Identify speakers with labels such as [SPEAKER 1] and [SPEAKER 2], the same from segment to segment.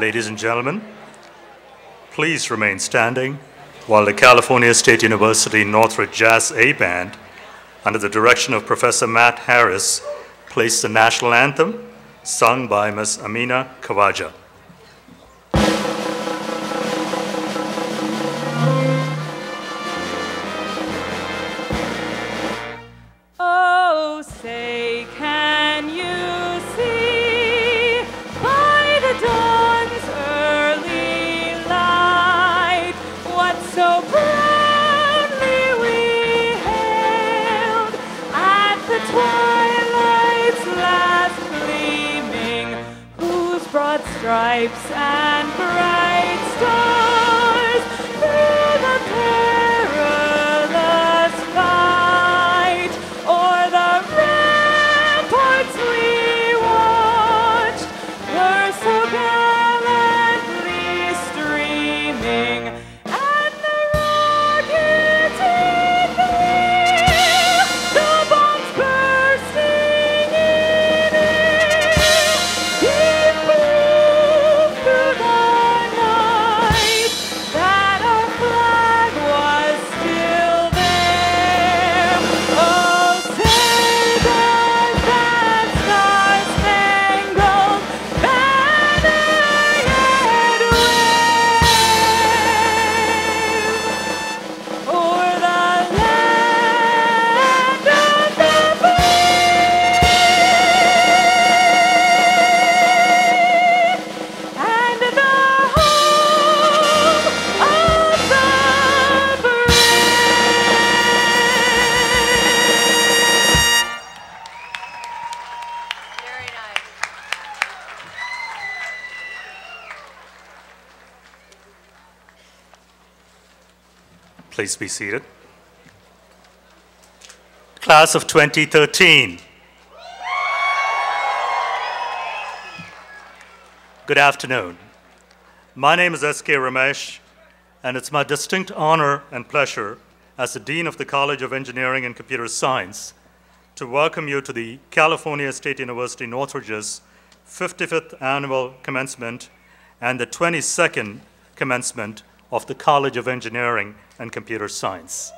[SPEAKER 1] Ladies and gentlemen, please remain standing while the California State University Northridge Jazz A Band, under the direction of Professor Matt Harris, plays the national anthem sung by Ms. Amina Khawaja.
[SPEAKER 2] Oh, say, can you see by the dawn's early light what so proudly we hailed at the twilight's last gleaming, whose broad stripes and bright stars through the perilous fight o'er the ramparts we watched were so gallantly streaming, and the rockets in the air, the bombs bursting in air, gave proof through the night that our flag was still there. Oh, say does that star-spangled banner yet wave o'er the land of the free and the home of the
[SPEAKER 3] Very nice.
[SPEAKER 1] Please be seated. Class of 2013. Good afternoon. My name is S.K. Ramesh, and it's my distinct honor and pleasure as the Dean of the College of Engineering and Computer Science to welcome you to the California State University Northridge's 55th annual commencement and the 22nd commencement of the College of Engineering and Computer Science.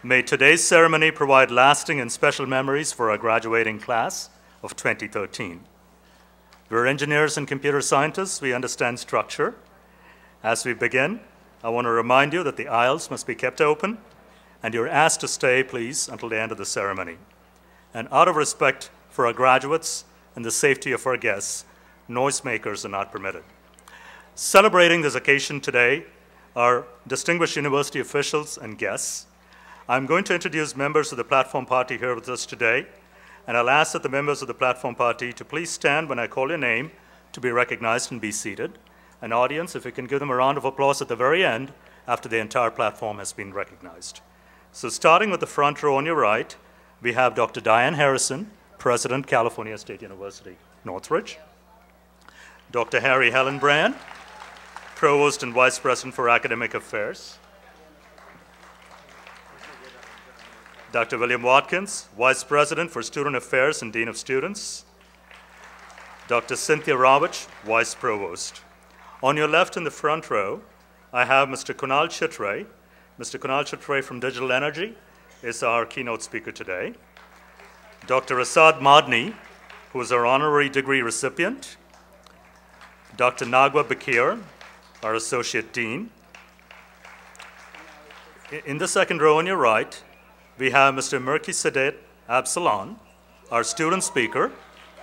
[SPEAKER 1] May today's ceremony provide lasting and special memories for our graduating class of 2013. We're engineers and computer scientists. We understand structure. As we begin, I want to remind you that the aisles must be kept open, and you're asked to stay, please, until the end of the ceremony. And out of respect for our graduates and the safety of our guests, noisemakers are not permitted. Celebrating this occasion today are distinguished university officials and guests. I'm going to introduce members of the platform party here with us today, and I'll ask that the members of the platform party to please stand when I call your name to be recognized and be seated. An audience, if you can give them a round of applause at the very end after the entire platform has been recognized. So starting with the front row on your right, we have Dr. Diane Harrison, President, California State University, Northridge. Dr. Harry Hellenbrand, Provost and Vice President for Academic Affairs. Dr. William Watkins, Vice President for Student Affairs and Dean of Students. Dr. Cynthia Ravich, Vice Provost. On your left in the front row, I have Mr. Kunal Chitray. Mr. Kunal Chitray from Digital Energy is our keynote speaker today. Dr. Asad Madni, who is our honorary degree recipient. Dr. Nagwa Bakir, our Associate Dean. In the second row on your right, we have Mr. Murki Sadet Absalon, our student speaker,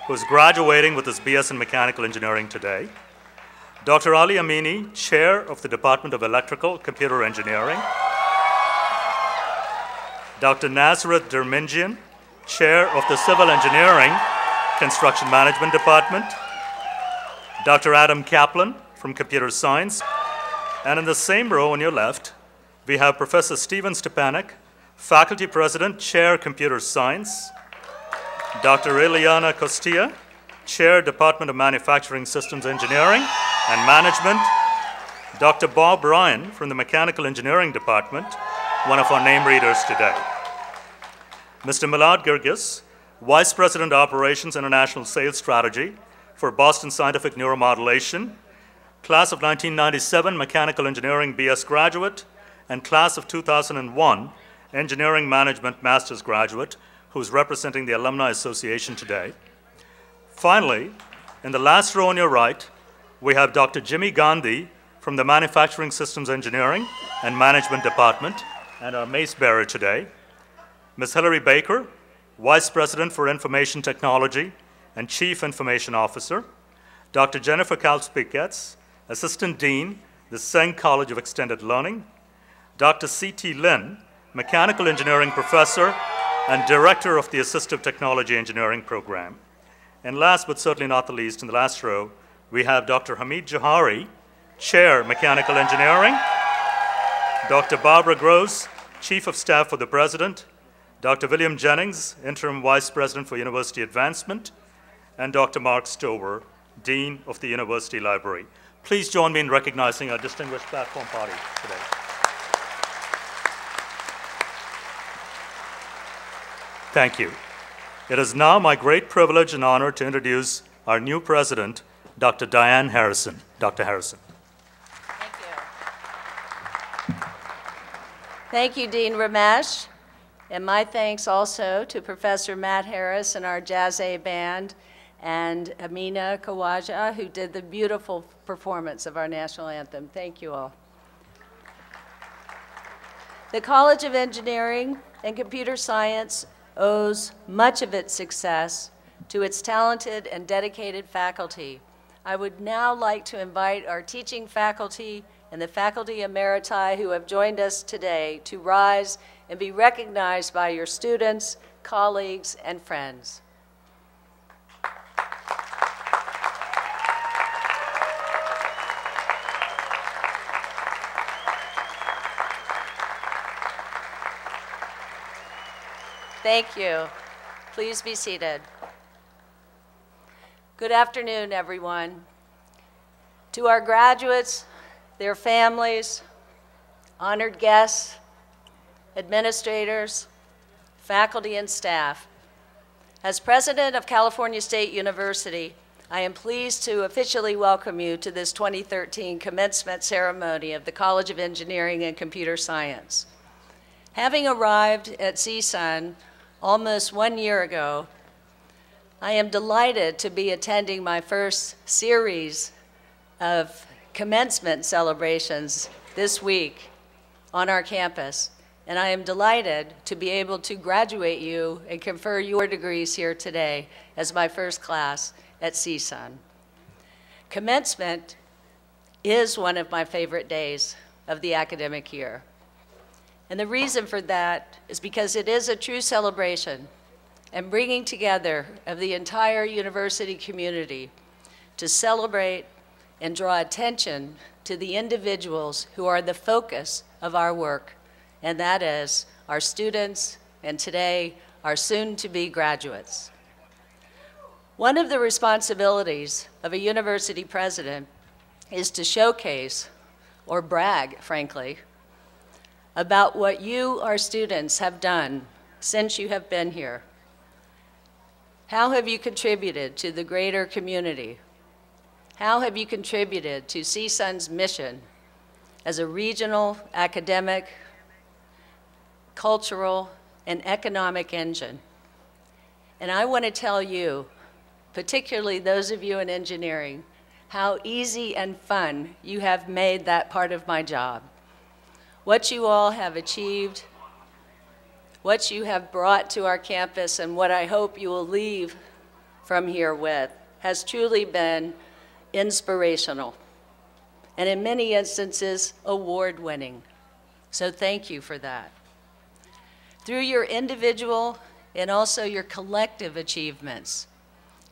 [SPEAKER 1] who is graduating with his BS in Mechanical Engineering today. Dr. Ali Amini, Chair of the Department of Electrical Computer Engineering. Dr. Nazareth Derminjian, Chair of the Civil Engineering Construction Management Department. Dr. Adam Kaplan from Computer Science. And in the same row on your left, we have Professor Steven Stepanek, Faculty President, Chair Computer Science. Dr. Ileana Costilla, Chair, Department of Manufacturing Systems Engineering and Management. Dr. Bob Ryan from the Mechanical Engineering Department, one of our name readers today. Mr. Milad Girgis, Vice President Operations International Sales Strategy for Boston Scientific Neuromodulation, Class of 1997 Mechanical Engineering BS graduate, and Class of 2001 Engineering Management Master's graduate, who's representing the Alumni Association today. Finally, in the last row on your right, we have Dr. Jimmy Gandhi from the Manufacturing Systems Engineering and Management Department, and our mace bearer today. Ms. Hillary Baker, Vice President for Information Technology and Chief Information Officer. Dr. Jennifer Kalspiketz, Assistant Dean, the Seng College of Extended Learning. Dr. C.T. Lin, Mechanical Engineering Professor and Director of the Assistive Technology Engineering Program. And last but certainly not the least, in the last row, we have Dr. Hamid Johari, Chair, Mechanical Engineering. Dr. Barbara Gross, Chief of Staff for the President. Dr. William Jennings, Interim Vice President for University Advancement. And Dr. Mark Stover, Dean of the University Library. Please join me in recognizing our distinguished platform party today. Thank you. It is now my great privilege and honor to introduce our new president, Dr. Diane Harrison. Dr. Harrison.
[SPEAKER 4] Thank you. Thank you, Dean Ramesh. And my thanks also to Professor Matt Harris and our Jazz A Band, and Amina Kawaja, who did the beautiful performance of our national anthem. Thank you all. The College of Engineering and Computer Science owes much of its success to its talented and dedicated faculty. I would now like to invite our teaching faculty and the faculty emeriti who have joined us today to rise and be recognized by your students, colleagues, and friends. Thank you. Please be seated. Good afternoon, everyone. To our graduates, their families, honored guests, administrators, faculty, and staff. As president of California State University, I am pleased to officially welcome you to this 2013 commencement ceremony of the College of Engineering and Computer Science. Having arrived at CSUN almost 1 year ago, I am delighted to be attending my first series of commencement celebrations this week on our campus, and I am delighted to be able to graduate you and confer your degrees here today as my first class at CSUN. Commencement is one of my favorite days of the academic year. And the reason for that is because it is a true celebration and bringing together of the entire university community to celebrate and draw attention to the individuals who are the focus of our work, and that is our students and today our soon-to-be graduates. One of the responsibilities of a university president is to showcase, or brag, frankly, about what you, our students, have done since you have been here. How have you contributed to the greater community? How have you contributed to CSUN's mission as a regional, academic, cultural, and economic engine? And I want to tell you, particularly those of you in engineering, how easy and fun you have made that part of my job. What you all have achieved, what you have brought to our campus, and what I hope you will leave from here with has truly been inspirational, and in many instances, award-winning. So thank you for that. Through your individual and also your collective achievements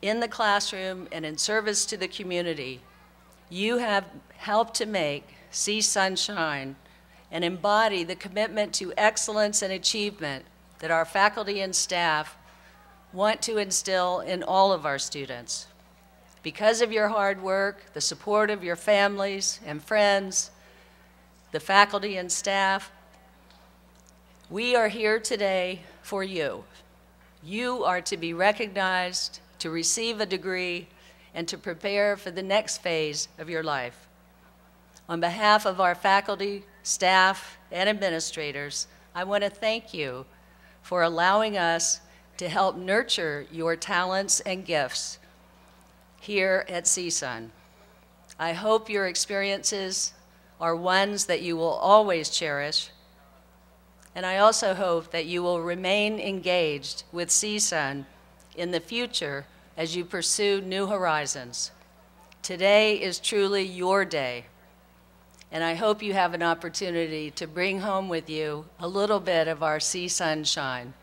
[SPEAKER 4] in the classroom and in service to the community, you have helped to make CSUN shine and embody the commitment to excellence and achievement that our faculty and staff want to instill in all of our students. Because of your hard work, the support of your families and friends, the faculty and staff, we are here today for you. You are to be recognized, to receive a degree, and to prepare for the next phase of your life. On behalf of our faculty, staff, and administrators, I want to thank you for allowing us to help nurture your talents and gifts here at CSUN. I hope your experiences are ones that you will always cherish, and I also hope that you will remain engaged with CSUN in the future as you pursue new horizons. Today is truly your day, and I hope you have an opportunity to bring home with you a little bit of our CSUN shine.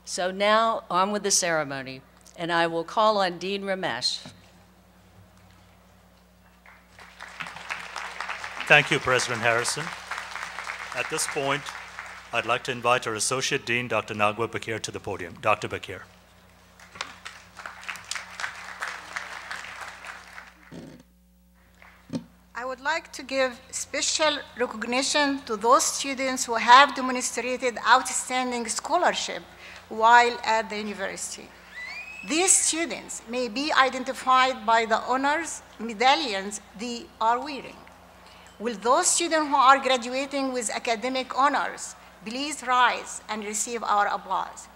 [SPEAKER 4] So now, on with the ceremony, and I will call on Dean Ramesh.
[SPEAKER 1] Thank you, President Harrison. At this point, I'd like to invite our Associate Dean, Dr. Nagwa Bakir, to the podium. Dr. Bakir.
[SPEAKER 5] I would like to give special recognition to those students who have demonstrated outstanding scholarship while at the university. These students may be identified by the honors medallions they are wearing. Will those students who are graduating with academic honors please rise and receive our applause?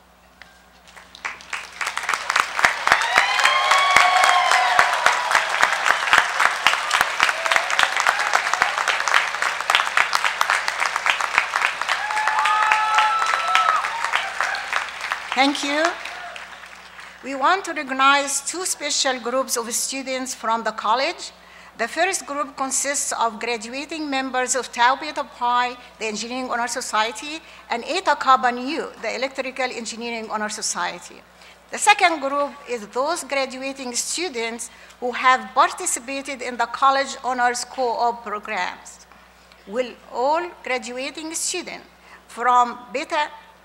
[SPEAKER 5] Thank you. We want to recognize two special groups of students from the college. The first group consists of graduating members of Tau Beta Pi, the Engineering Honor Society, and Eta Kappa Nu, the Electrical Engineering Honor Society. The second group is those graduating students who have participated in the college honors co-op programs. Will all graduating students from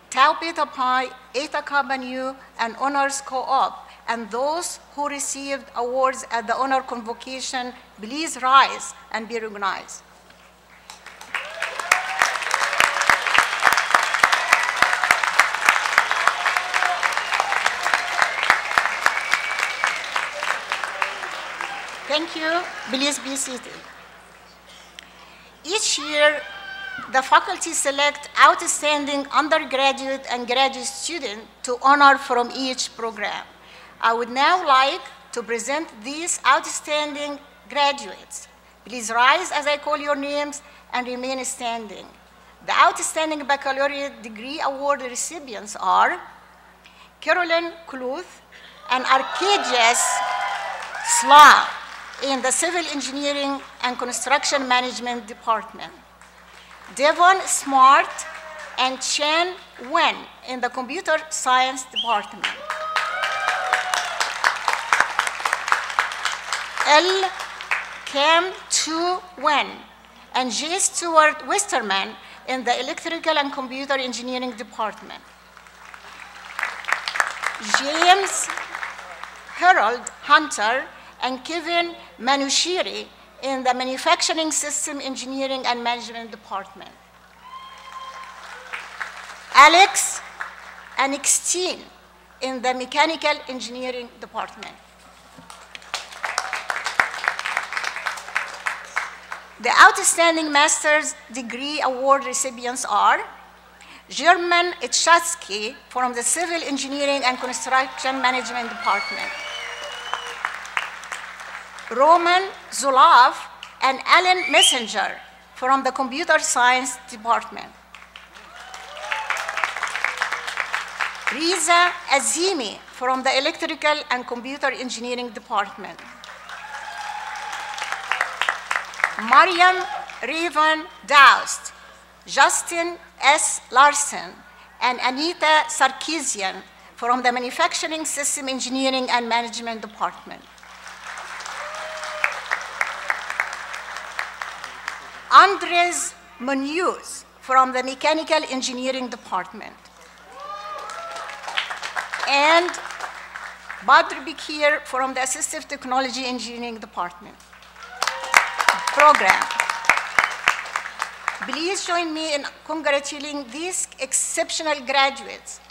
[SPEAKER 5] Tau Beta Pi, Eta Kappa Nu, and honors co-op, and those who received awards at the honor convocation, please rise and be recognized. Thank you. Please be seated. Each year, the faculty select outstanding undergraduate and graduate students to honor from each program. I would now like to present these outstanding graduates. Please rise as I call your names and remain standing. The outstanding baccalaureate degree award recipients are Carolyn Kluth and Arcadius Sla in the Civil Engineering and Construction Management Department, Devon Smart and Chen Wen in the Computer Science Department, L. Cam Tu Wen and J. Stuart Westerman in the Electrical and Computer Engineering Department, James Harold Hunter and Kevin Manushiri in the Manufacturing System Engineering and Management Department, Alex Anixtine in the Mechanical Engineering Department. The outstanding master's degree award recipients are German Etchatsky from the Civil Engineering and Construction Management Department, Roman Zulav and Alan Messenger from the Computer Science Department, Riza Azimi from the Electrical and Computer Engineering Department, Mariam Raven Daust, Justin S. Larson, and Anita Sarkisian from the Manufacturing System Engineering and Management Department, Andres Munoz from the Mechanical Engineering Department, and Badr Bikir from the Assistive Technology Engineering Department program. Please join me in congratulating these exceptional graduates.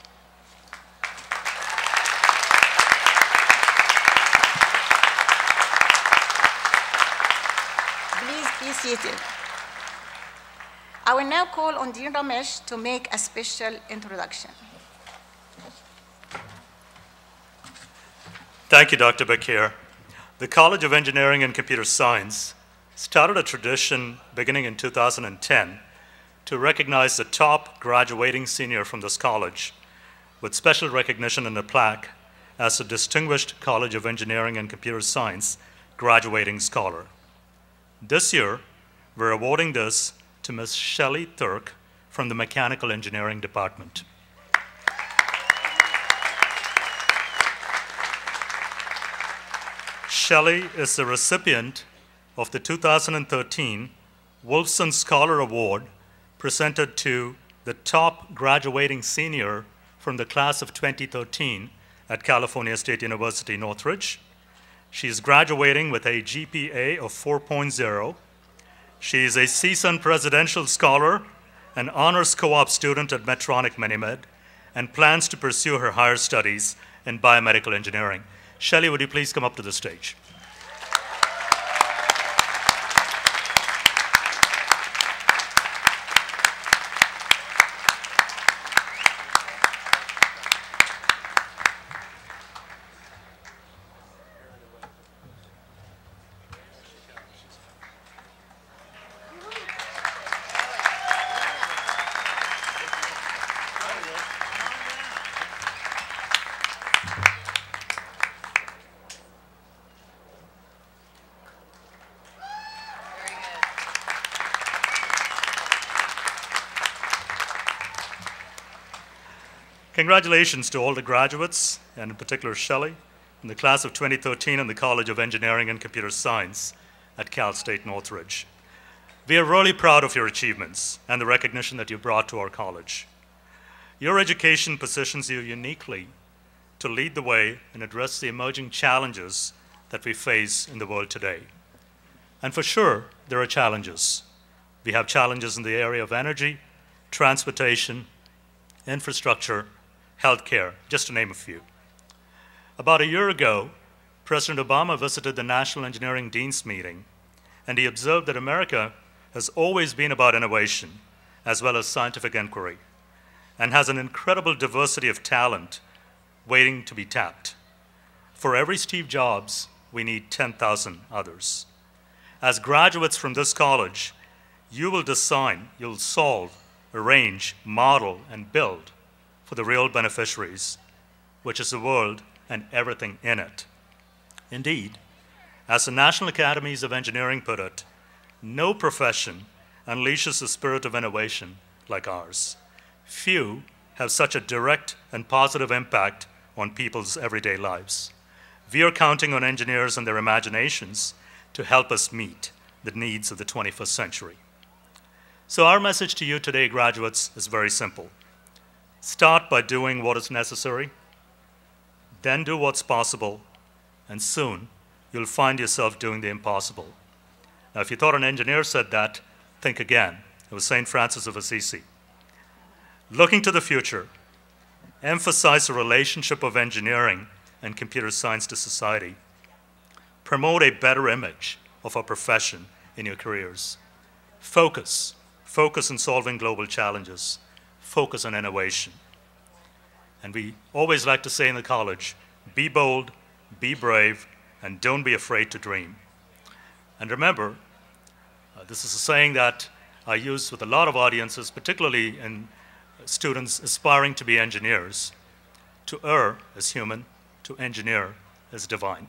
[SPEAKER 5] seated. I will now call on Dean Ramesh to make a special introduction.
[SPEAKER 1] Thank you, Dr. Bakir. The College of Engineering and Computer Science started a tradition beginning in 2010 to recognize the top graduating senior from this college with special recognition and a plaque as the Distinguished College of Engineering and Computer Science Graduating Scholar. This year, we're awarding this to Ms. Shelley Thurk from the Mechanical Engineering Department. Shelley is the recipient of the 2013 Wolfson Scholar Award presented to the top graduating senior from the class of 2013 at California State University, Northridge. She is graduating with a GPA of 4.0. She is a CSUN Presidential Scholar, an honors co-op student at Medtronic Minimed, and plans to pursue her higher studies in biomedical engineering. Shelley, would you please come up to the stage? Congratulations to all the graduates, and in particular Shelley, in the class of 2013 in the College of Engineering and Computer Science at Cal State Northridge. We are really proud of your achievements and the recognition that you brought to our college. Your education positions you uniquely to lead the way and address the emerging challenges that we face in the world today. And for sure, there are challenges. We have challenges in the area of energy, transportation, infrastructure, healthcare, just to name a few. About a year ago, President Obama visited the National Engineering Deans meeting, and he observed that America has always been about innovation as well as scientific inquiry, and has an incredible diversity of talent waiting to be tapped. For every Steve Jobs, we need 10,000 others. As graduates from this college, you will design, you'll solve, arrange, model, and build for the real beneficiaries, which is the world and everything in it. Indeed, as the National Academies of Engineering put it, no profession unleashes the spirit of innovation like ours. Few have such a direct and positive impact on people's everyday lives. We are counting on engineers and their imaginations to help us meet the needs of the 21st century. So our message to you today, graduates, is very simple. Start by doing what is necessary, then do what's possible, and soon you'll find yourself doing the impossible. Now, if you thought an engineer said that, think again. It was St. Francis of Assisi. Looking to the future, emphasize the relationship of engineering and computer science to society. Promote a better image of our profession in your careers. Focus on solving global challenges. Focus on innovation. And we always like to say in the college, be bold, be brave, and don't be afraid to dream. And remember, this is a saying that I use with a lot of audiences, particularly in students aspiring to be engineers. To err is human, to engineer is divine.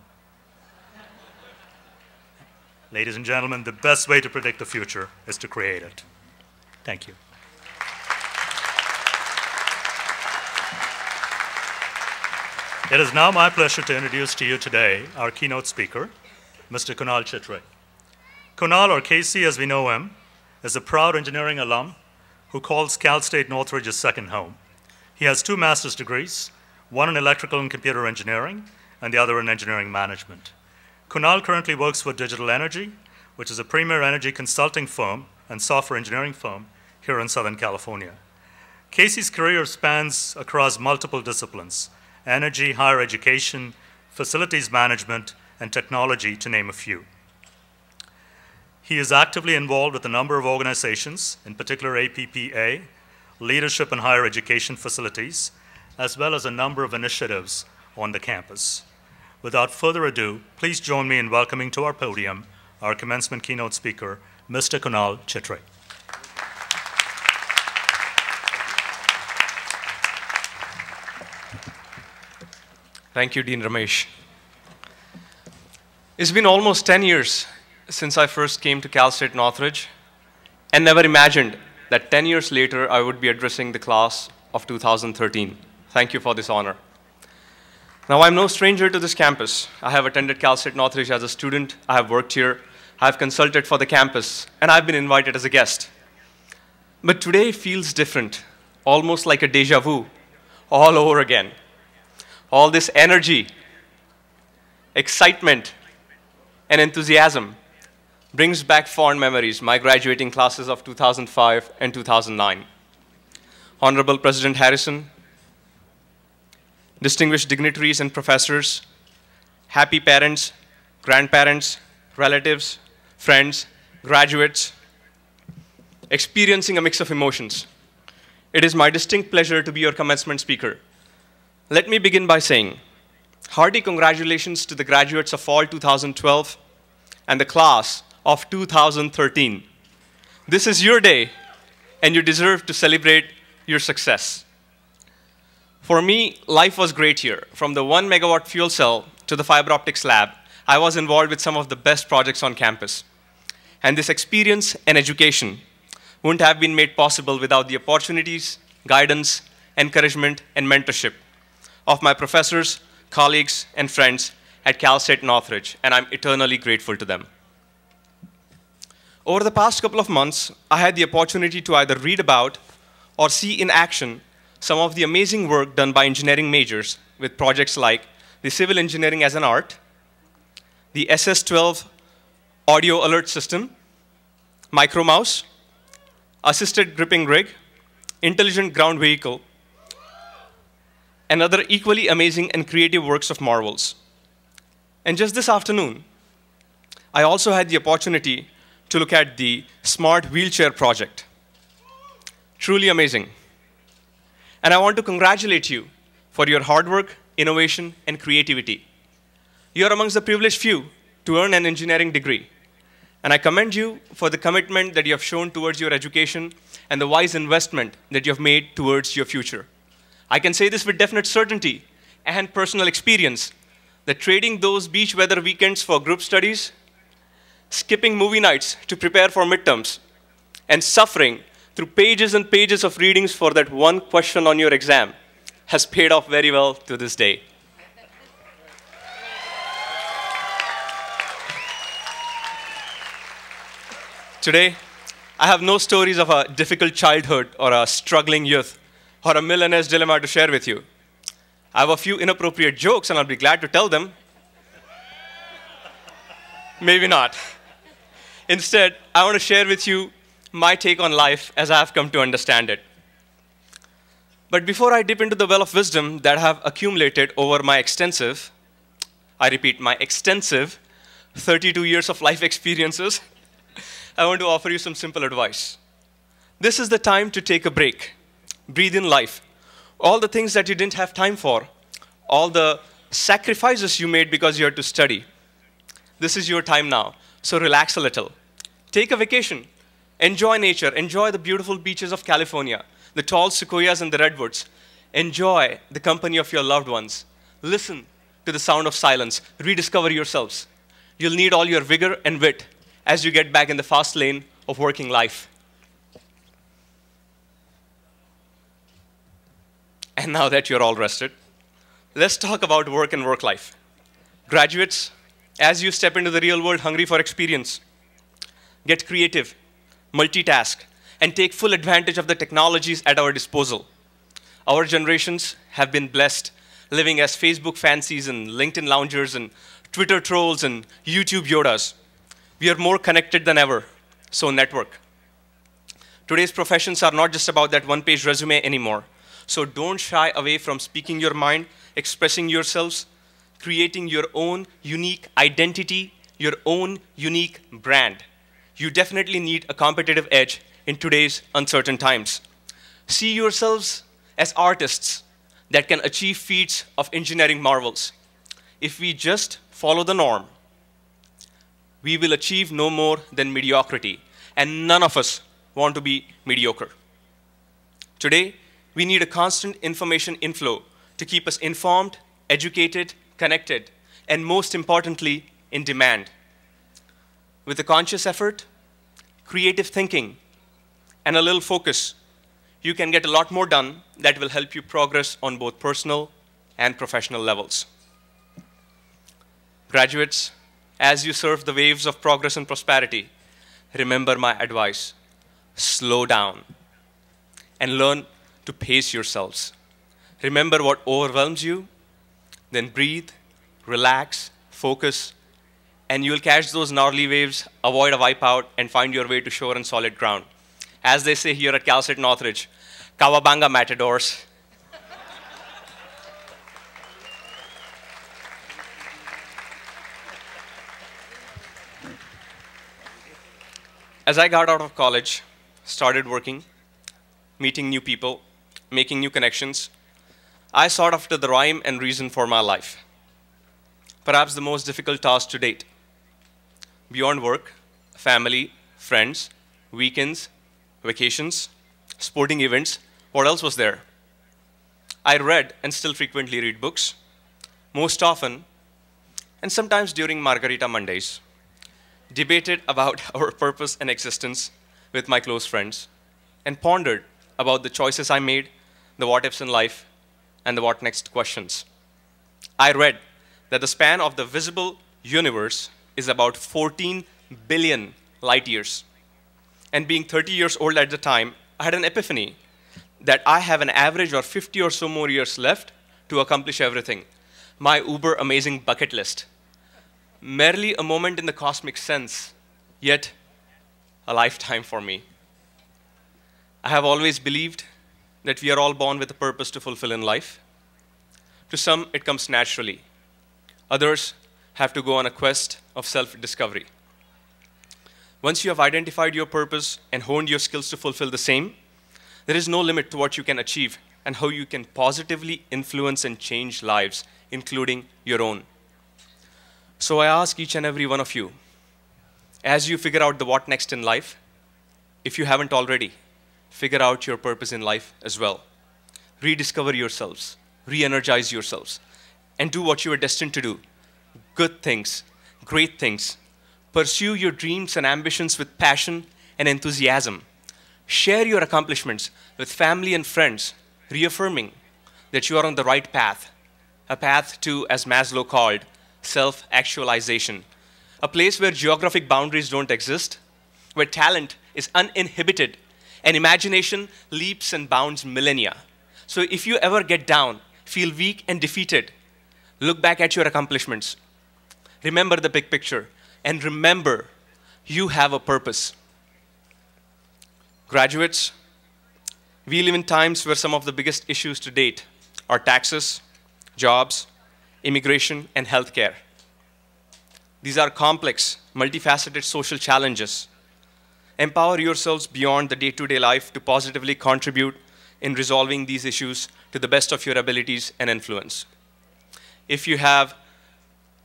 [SPEAKER 1] Ladies and gentlemen, the best way to predict the future is to create it. Thank you. It is now my pleasure to introduce to you today our keynote speaker, Mr. Kunal Chitray. Kunal, or KC as we know him, is a proud engineering alum who calls Cal State Northridge his second home. He has 2 master's degrees, one in electrical and computer engineering, and the other in engineering management. Kunal currently works for Digital Energy, which is a premier energy consulting firm and software engineering firm here in Southern California. Casey's career spans across multiple disciplines: energy, higher education, facilities management, and technology, to name a few. He is actively involved with a number of organizations, in particular APPA, Leadership in Higher Education Facilities, as well as a number of initiatives on the campus. Without further ado, please join me in welcoming to our podium our commencement keynote speaker, Mr. Kunal Chittre.
[SPEAKER 6] Thank you, Dean Ramesh. It's been almost 10 years since I first came to Cal State Northridge, and never imagined that 10 years later I would be addressing the class of 2013. Thank you for this honor. Now, I'm no stranger to this campus. I have attended Cal State Northridge as a student, I have worked here, I have consulted for the campus, and I've been invited as a guest. But today feels different, almost like a deja vu, all over again. All this energy, excitement, and enthusiasm brings back fond memories, my graduating classes of 2005 and 2009. Honorable President Harrison, distinguished dignitaries and professors, happy parents, grandparents, relatives, friends, graduates, experiencing a mix of emotions. It is my distinct pleasure to be your commencement speaker. Let me begin by saying, hearty congratulations to the graduates of fall 2012 and the class of 2013. This is your day, and you deserve to celebrate your success. For me, life was great here. From the 1 megawatt fuel cell to the fiber optics lab, I was involved with some of the best projects on campus. And this experience and education wouldn't have been made possible without the opportunities, guidance, encouragement, and mentorship of my professors, colleagues, and friends at Cal State Northridge, and I'm eternally grateful to them. Over the past couple of months, I had the opportunity to either read about or see in action some of the amazing work done by engineering majors with projects like the Civil Engineering as an Art, the SS-12 Audio Alert System, Micro Mouse, Assisted Gripping Rig, Intelligent Ground Vehicle, and other equally amazing and creative works of marvels. And just this afternoon, I also had the opportunity to look at the Smart Wheelchair Project. Truly amazing. And I want to congratulate you for your hard work, innovation, and creativity. You are amongst the privileged few to earn an engineering degree. And I commend you for the commitment that you have shown towards your education and the wise investment that you have made towards your future. I can say this with definite certainty and personal experience, that trading those beach weather weekends for group studies, skipping movie nights to prepare for midterms, and suffering through pages and pages of readings for that one question on your exam has paid off very well to this day. Today, I have no stories of a difficult childhood or a struggling youth or a millionaire's dilemma to share with you. I have a few inappropriate jokes, and I'll be glad to tell them. Maybe not. Instead, I want to share with you my take on life as I have come to understand it. But before I dip into the well of wisdom that I have accumulated over my extensive, I repeat, my extensive 32 years of life experiences, I want to offer you some simple advice. This is the time to take a break. Breathe in life. All the things that you didn't have time for, all the sacrifices you made because you had to study. This is your time now, so relax a little. Take a vacation. Enjoy nature. Enjoy the beautiful beaches of California, the tall sequoias and the redwoods. Enjoy the company of your loved ones. Listen to the sound of silence. Rediscover yourselves. You'll need all your vigor and wit as you get back in the fast lane of working life. And now that you're all rested, let's talk about work and work life. Graduates, as you step into the real world hungry for experience, get creative, multitask, and take full advantage of the technologies at our disposal. Our generations have been blessed living as Facebook fancies and LinkedIn loungers and Twitter trolls and YouTube Yodas. We are more connected than ever, so network. Today's professions are not just about that one-page resume anymore. So don't shy away from speaking your mind, expressing yourselves, creating your own unique identity, your own unique brand. you definitely need a competitive edge in today's uncertain times. See yourselves as artists that can achieve feats of engineering marvels. If we just follow the norm, we will achieve no more than mediocrity, and none of us want to be mediocre. Today, we need a constant information inflow to keep us informed, educated, connected, and most importantly, in demand. With a conscious effort, creative thinking, and a little focus, you can get a lot more done that will help you progress on both personal and professional levels. Graduates, as you surf the waves of progress and prosperity, remember my advice. Slow down and learn to pace yourselves. Remember what overwhelms you, then breathe, relax, focus, and you'll catch those gnarly waves, avoid a wipeout, and find your way to shore and solid ground. As they say here at Cal State Northridge, Kawabanga matadors. As I got out of college, started working, meeting new people, making new connections, I sought after the rhyme and reason for my life. Perhaps the most difficult task to date. Beyond work, family, friends, weekends, vacations, sporting events, what else was there? I read and still frequently read books, most often, and sometimes during Margarita Mondays, debated about our purpose and existence with my close friends, and pondered about the choices I made, the what-ifs in life, and the what-next questions. I read that the span of the visible universe is about 14 billion light years. And being 30 years old at the time, I had an epiphany that I have an average of 50 or so more years left to accomplish everything. My uber amazing bucket list. Merely a moment in the cosmic sense, yet a lifetime for me. I have always believed that we are all born with a purpose to fulfill in life. To some, it comes naturally. Others have to go on a quest of self-discovery. Once you have identified your purpose and honed your skills to fulfill the same, there is no limit to what you can achieve and how you can positively influence and change lives, including your own. So I ask each and every one of you, as you figure out the what next in life, if you haven't already, figure out your purpose in life as well. Rediscover yourselves, re-energize yourselves, and do what you are destined to do. Good things, great things. Pursue your dreams and ambitions with passion and enthusiasm. Share your accomplishments with family and friends, reaffirming that you are on the right path, a path to, as Maslow called, self-actualization, a place where geographic boundaries don't exist, where talent is uninhibited, and imagination leaps and bounds millennia. So if you ever get down, feel weak and defeated, look back at your accomplishments. Remember the big picture, and remember, you have a purpose. Graduates, we live in times where some of the biggest issues to date are taxes, jobs, immigration, and healthcare. These are complex, multifaceted social challenges. Empower yourselves beyond the day-to-day life to positively contribute in resolving these issues to the best of your abilities and influence. If you have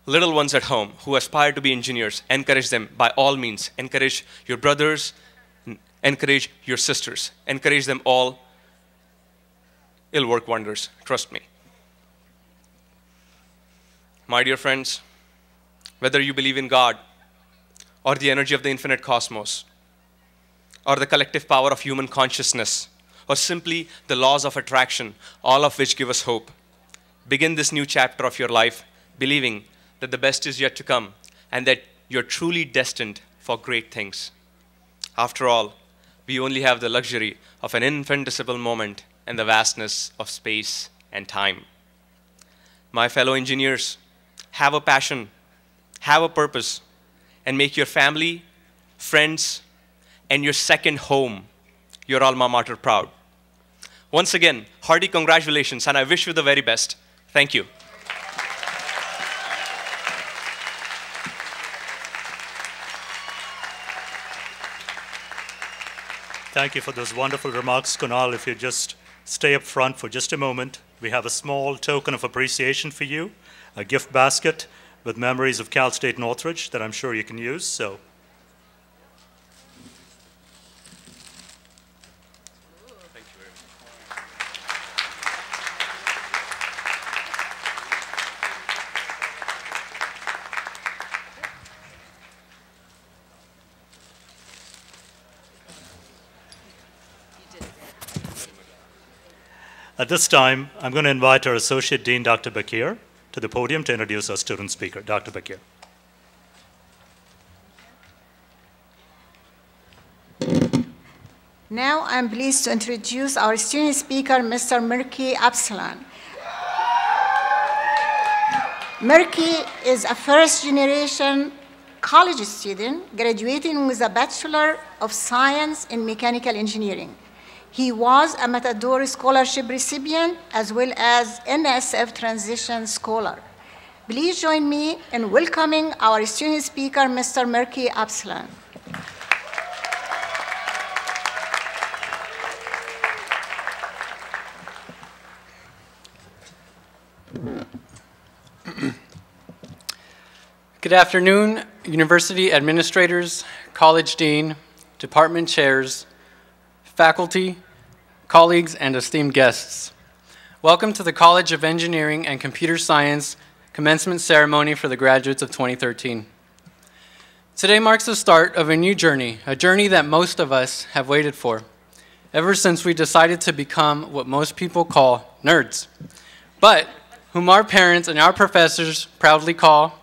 [SPEAKER 6] little ones at home who aspire to be engineers, encourage them by all means. Encourage your brothers, encourage your sisters, encourage them all. It'll work wonders, trust me. My dear friends, whether you believe in God or the energy of the infinite cosmos, or the collective power of human consciousness, or simply the laws of attraction, all of which give us hope, begin this new chapter of your life believing that the best is yet to come and that you're truly destined for great things. After all, we only have the luxury of an infinitesimal moment and the vastness of space and time. My fellow engineers, have a passion, have a purpose, and make your family, friends, and your second home, your alma mater, proud. Once again, hearty congratulations, and I wish you the very best. Thank you.
[SPEAKER 1] Thank you for those wonderful remarks, Kunal. If you just stay up front for just a moment, we have a small token of appreciation for you, a gift basket with memories of Cal State Northridge that I'm sure you can use. So. At this time, I'm going to invite our Associate Dean, Dr. Bakir, to the podium to introduce our student speaker. Dr. Bakir.
[SPEAKER 5] Now I'm pleased to introduce our student speaker, Mr. Mirki Absalan. Mirki is a first-generation college student graduating with a Bachelor of Science in Mechanical Engineering. He was a Matador Scholarship recipient as well as NSF Transition Scholar. Please join me in welcoming our student speaker, Mr. Mirki Absalan.
[SPEAKER 7] Good afternoon, university administrators, college dean, department chairs, faculty, colleagues, and esteemed guests. Welcome to the College of Engineering and Computer Science commencement ceremony for the graduates of 2013. Today marks the start of a new journey, a journey that most of us have waited for, ever since we decided to become what most people call nerds, but whom our parents and our professors proudly call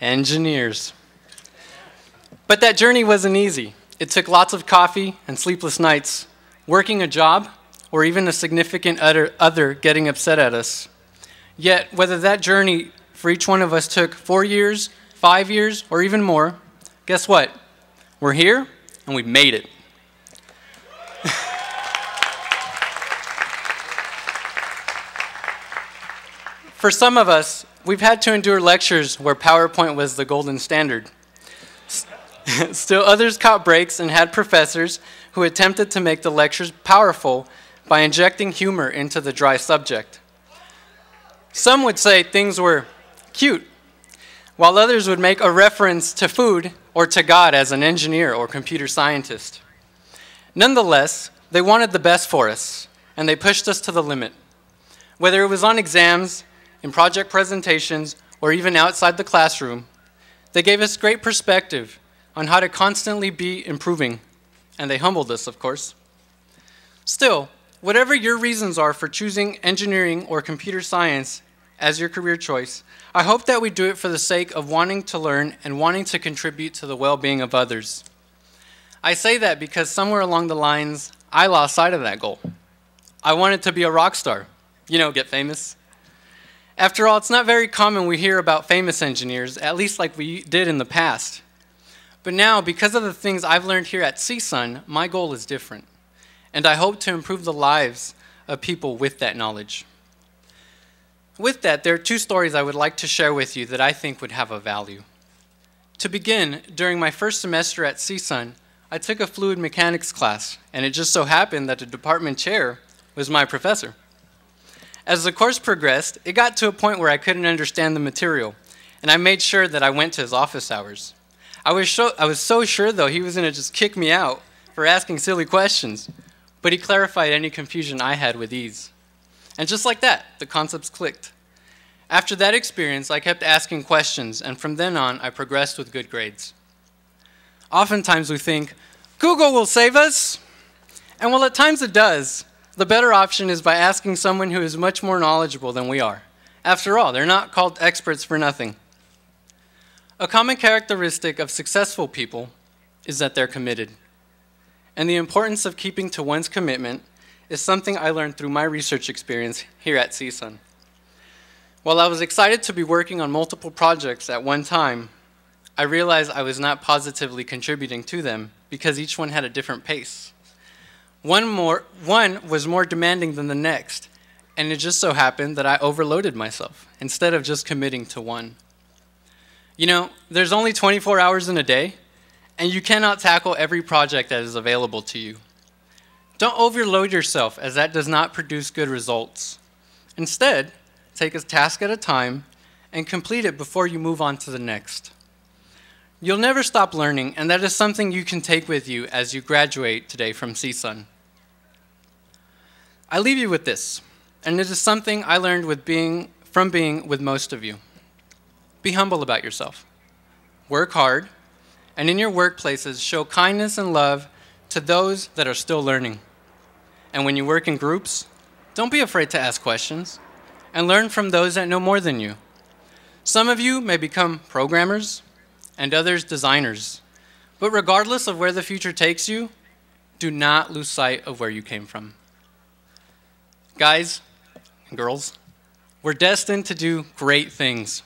[SPEAKER 7] engineers. But that journey wasn't easy. It took lots of coffee and sleepless nights, working a job, or even a significant other getting upset at us. Yet, whether that journey for each one of us took 4 years, 5 years, or even more, guess what? We're here, and we've made it. For some of us, we've had to endure lectures where PowerPoint was the golden standard. Still others caught breaks and had professors who attempted to make the lectures powerful by injecting humor into the dry subject. Some would say things were cute, while others would make a reference to food or to God as an engineer or computer scientist. Nonetheless, they wanted the best for us, and they pushed us to the limit. Whether it was on exams, in project presentations, or even outside the classroom, they gave us great perspective on how to constantly be improving, and they humbled us, of course. Still, whatever your reasons are for choosing engineering or computer science as your career choice, I hope that we do it for the sake of wanting to learn and wanting to contribute to the well-being of others. I say that because somewhere along the lines, I lost sight of that goal. I wanted to be a rock star, you know, get famous. After all, it's not very common we hear about famous engineers, at least like we did in the past. But now, because of the things I've learned here at CSUN, my goal is different. And I hope to improve the lives of people with that knowledge. With that, there are 2 stories I would like to share with you that I think would have a value. To begin, during my first semester at CSUN, I took a fluid mechanics class, and it just so happened that the department chair was my professor. As the course progressed, it got to a point where I couldn't understand the material, and I made sure that I went to his office hours. I was so sure, though, he was going to just kick me out for asking silly questions, but he clarified any confusion I had with ease. And just like that, the concepts clicked. After that experience, I kept asking questions, and from then on, I progressed with good grades. Oftentimes we think, Google will save us, and while at times it does, the better option is by asking someone who is much more knowledgeable than we are. After all, they're not called experts for nothing. A common characteristic of successful people is that they're committed. And the importance of keeping to one's commitment is something I learned through my research experience here at CSUN. While I was excited to be working on multiple projects at one time, I realized I was not positively contributing to them because each one had a different pace. One was more demanding than the next, and it just so happened that I overloaded myself instead of just committing to one. You know, there's only 24 hours in a day, and you cannot tackle every project that is available to you. Don't overload yourself, as that does not produce good results. Instead, take a task at a time and complete it before you move on to the next. You'll never stop learning, and that is something you can take with you as you graduate today from CSUN. I leave you with this, and it is something I learned from being with most of you. Be humble about yourself. Work hard, and in your workplaces, show kindness and love to those that are still learning. And when you work in groups, don't be afraid to ask questions and learn from those that know more than you. Some of you may become programmers and others designers, but regardless of where the future takes you, do not lose sight of where you came from. Guys and girls, we're destined to do great things.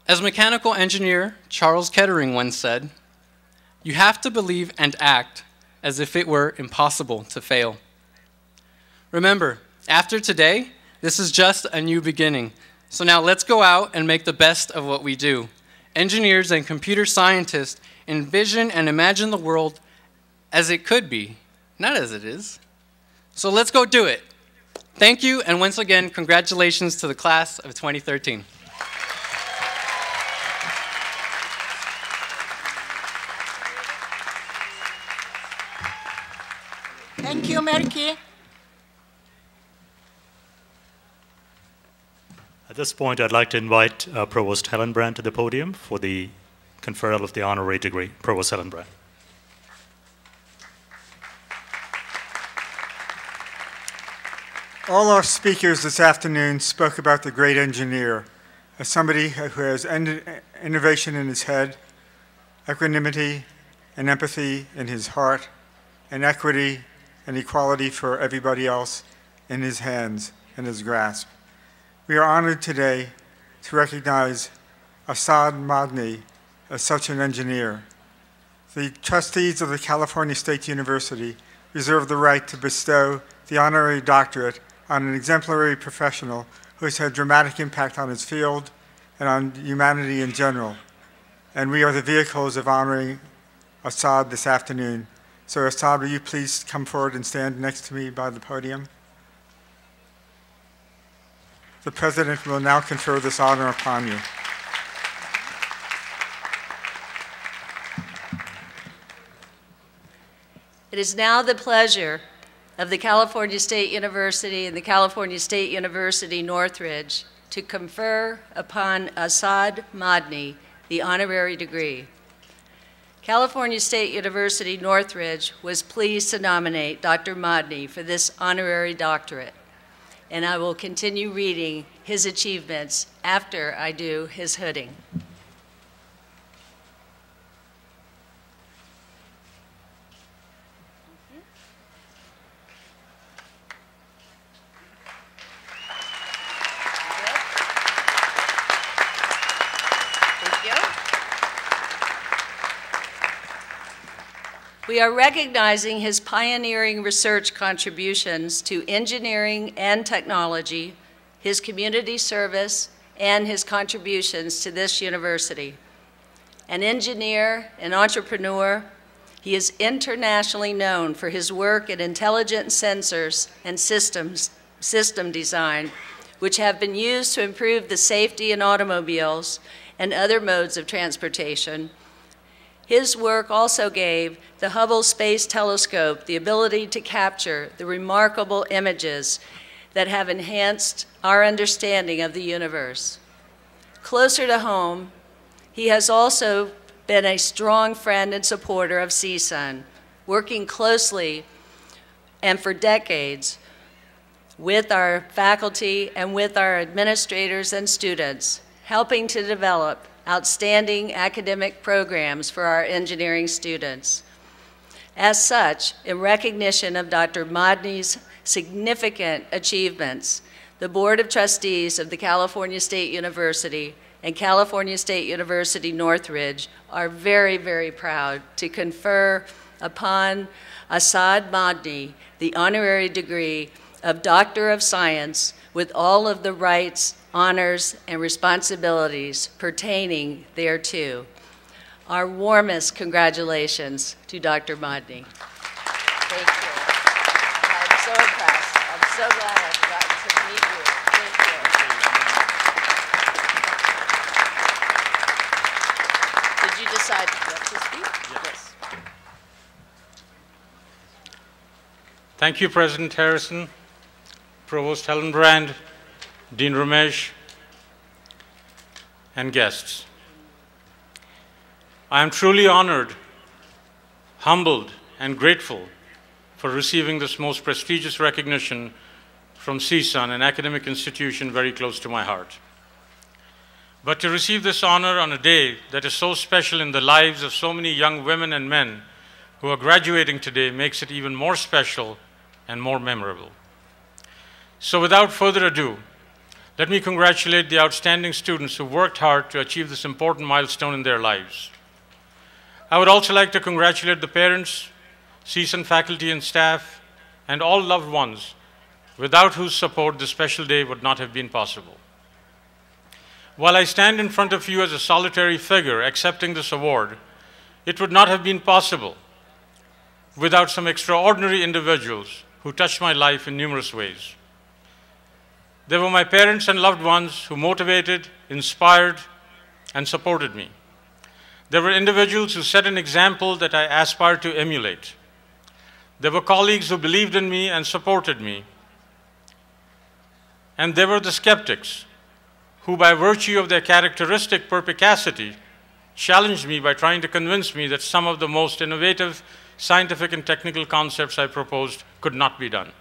[SPEAKER 7] As mechanical engineer Charles Kettering once said, you have to believe and act as if it were impossible to fail. Remember, after today, this is just a new beginning. So now let's go out and make the best of what we do. Engineers and computer scientists envision and imagine the world as it could be, not as it is. So let's go do it. Thank you, and once again, congratulations to the class of 2013.
[SPEAKER 5] Thank you, Merky.
[SPEAKER 1] At this point, I'd like to invite Provost Hillenbrand to the podium for the conferral of the honorary degree. Provost Hillenbrand.
[SPEAKER 8] All our speakers this afternoon spoke about the great engineer as somebody who has innovation in his head, equanimity and empathy in his heart, and equity and equality for everybody else in his hands and his grasp. We are honored today to recognize Asad Madni as such an engineer. The trustees of the California State University reserve the right to bestow the honorary doctorate on an exemplary professional who has had dramatic impact on his field and on humanity in general. And we are the vehicles of honoring Asad this afternoon. So Asad, will you please come forward and stand next to me by the podium? The President will now confer this honor upon you.
[SPEAKER 4] It is now the pleasure of the California State University and the California State University Northridge to confer upon Asad Madni the honorary degree. California State University Northridge was pleased to nominate Dr. Madni for this honorary doctorate, and I will continue reading his achievements after I do his hooding. We are recognizing his pioneering research contributions to engineering and technology, his community service, and his contributions to this university. An engineer and entrepreneur, he is internationally known for his work in intelligent sensors and system design, which have been used to improve the safety in automobiles and other modes of transportation. His work also gave the Hubble Space Telescope the ability to capture the remarkable images that have enhanced our understanding of the universe. Closer to home, he has also been a strong friend and supporter of CSUN, working closely and for decades with our faculty and with our administrators and students, helping to develop outstanding academic programs for our engineering students. As such, in recognition of Dr. Madni's significant achievements, the Board of Trustees of the California State University and California State University Northridge are very, very proud to confer upon Asad Madni the honorary degree of Doctor of Science with all of the rights, honors, and responsibilities pertaining thereto. Our warmest congratulations to Dr. Madni. Thank you. I'm so impressed. I'm so glad I've gotten to meet you. Thank you. Did you decide what to speak? Yes.
[SPEAKER 9] Thank you, President Harrison, Provost Hellenbrand, Dean Ramesh, and guests. I am truly honored, humbled, and grateful for receiving this most prestigious recognition from CSUN, an academic institution very close to my heart. But to receive this honor on a day that is so special in the lives of so many young women and men who are graduating today makes it even more special and more memorable. So without further ado, let me congratulate the outstanding students who worked hard to achieve this important milestone in their lives. I would also like to congratulate the parents, CSUN faculty and staff, and all loved ones without whose support this special day would not have been possible. While I stand in front of you as a solitary figure accepting this award, it would not have been possible without some extraordinary individuals who touched my life in numerous ways. They were my parents and loved ones who motivated, inspired, and supported me. There were individuals who set an example that I aspired to emulate. There were colleagues who believed in me and supported me. And there were the skeptics who, by virtue of their characteristic perspicacity, challenged me by trying to convince me that some of the most innovative scientific and technical concepts I proposed could not be done.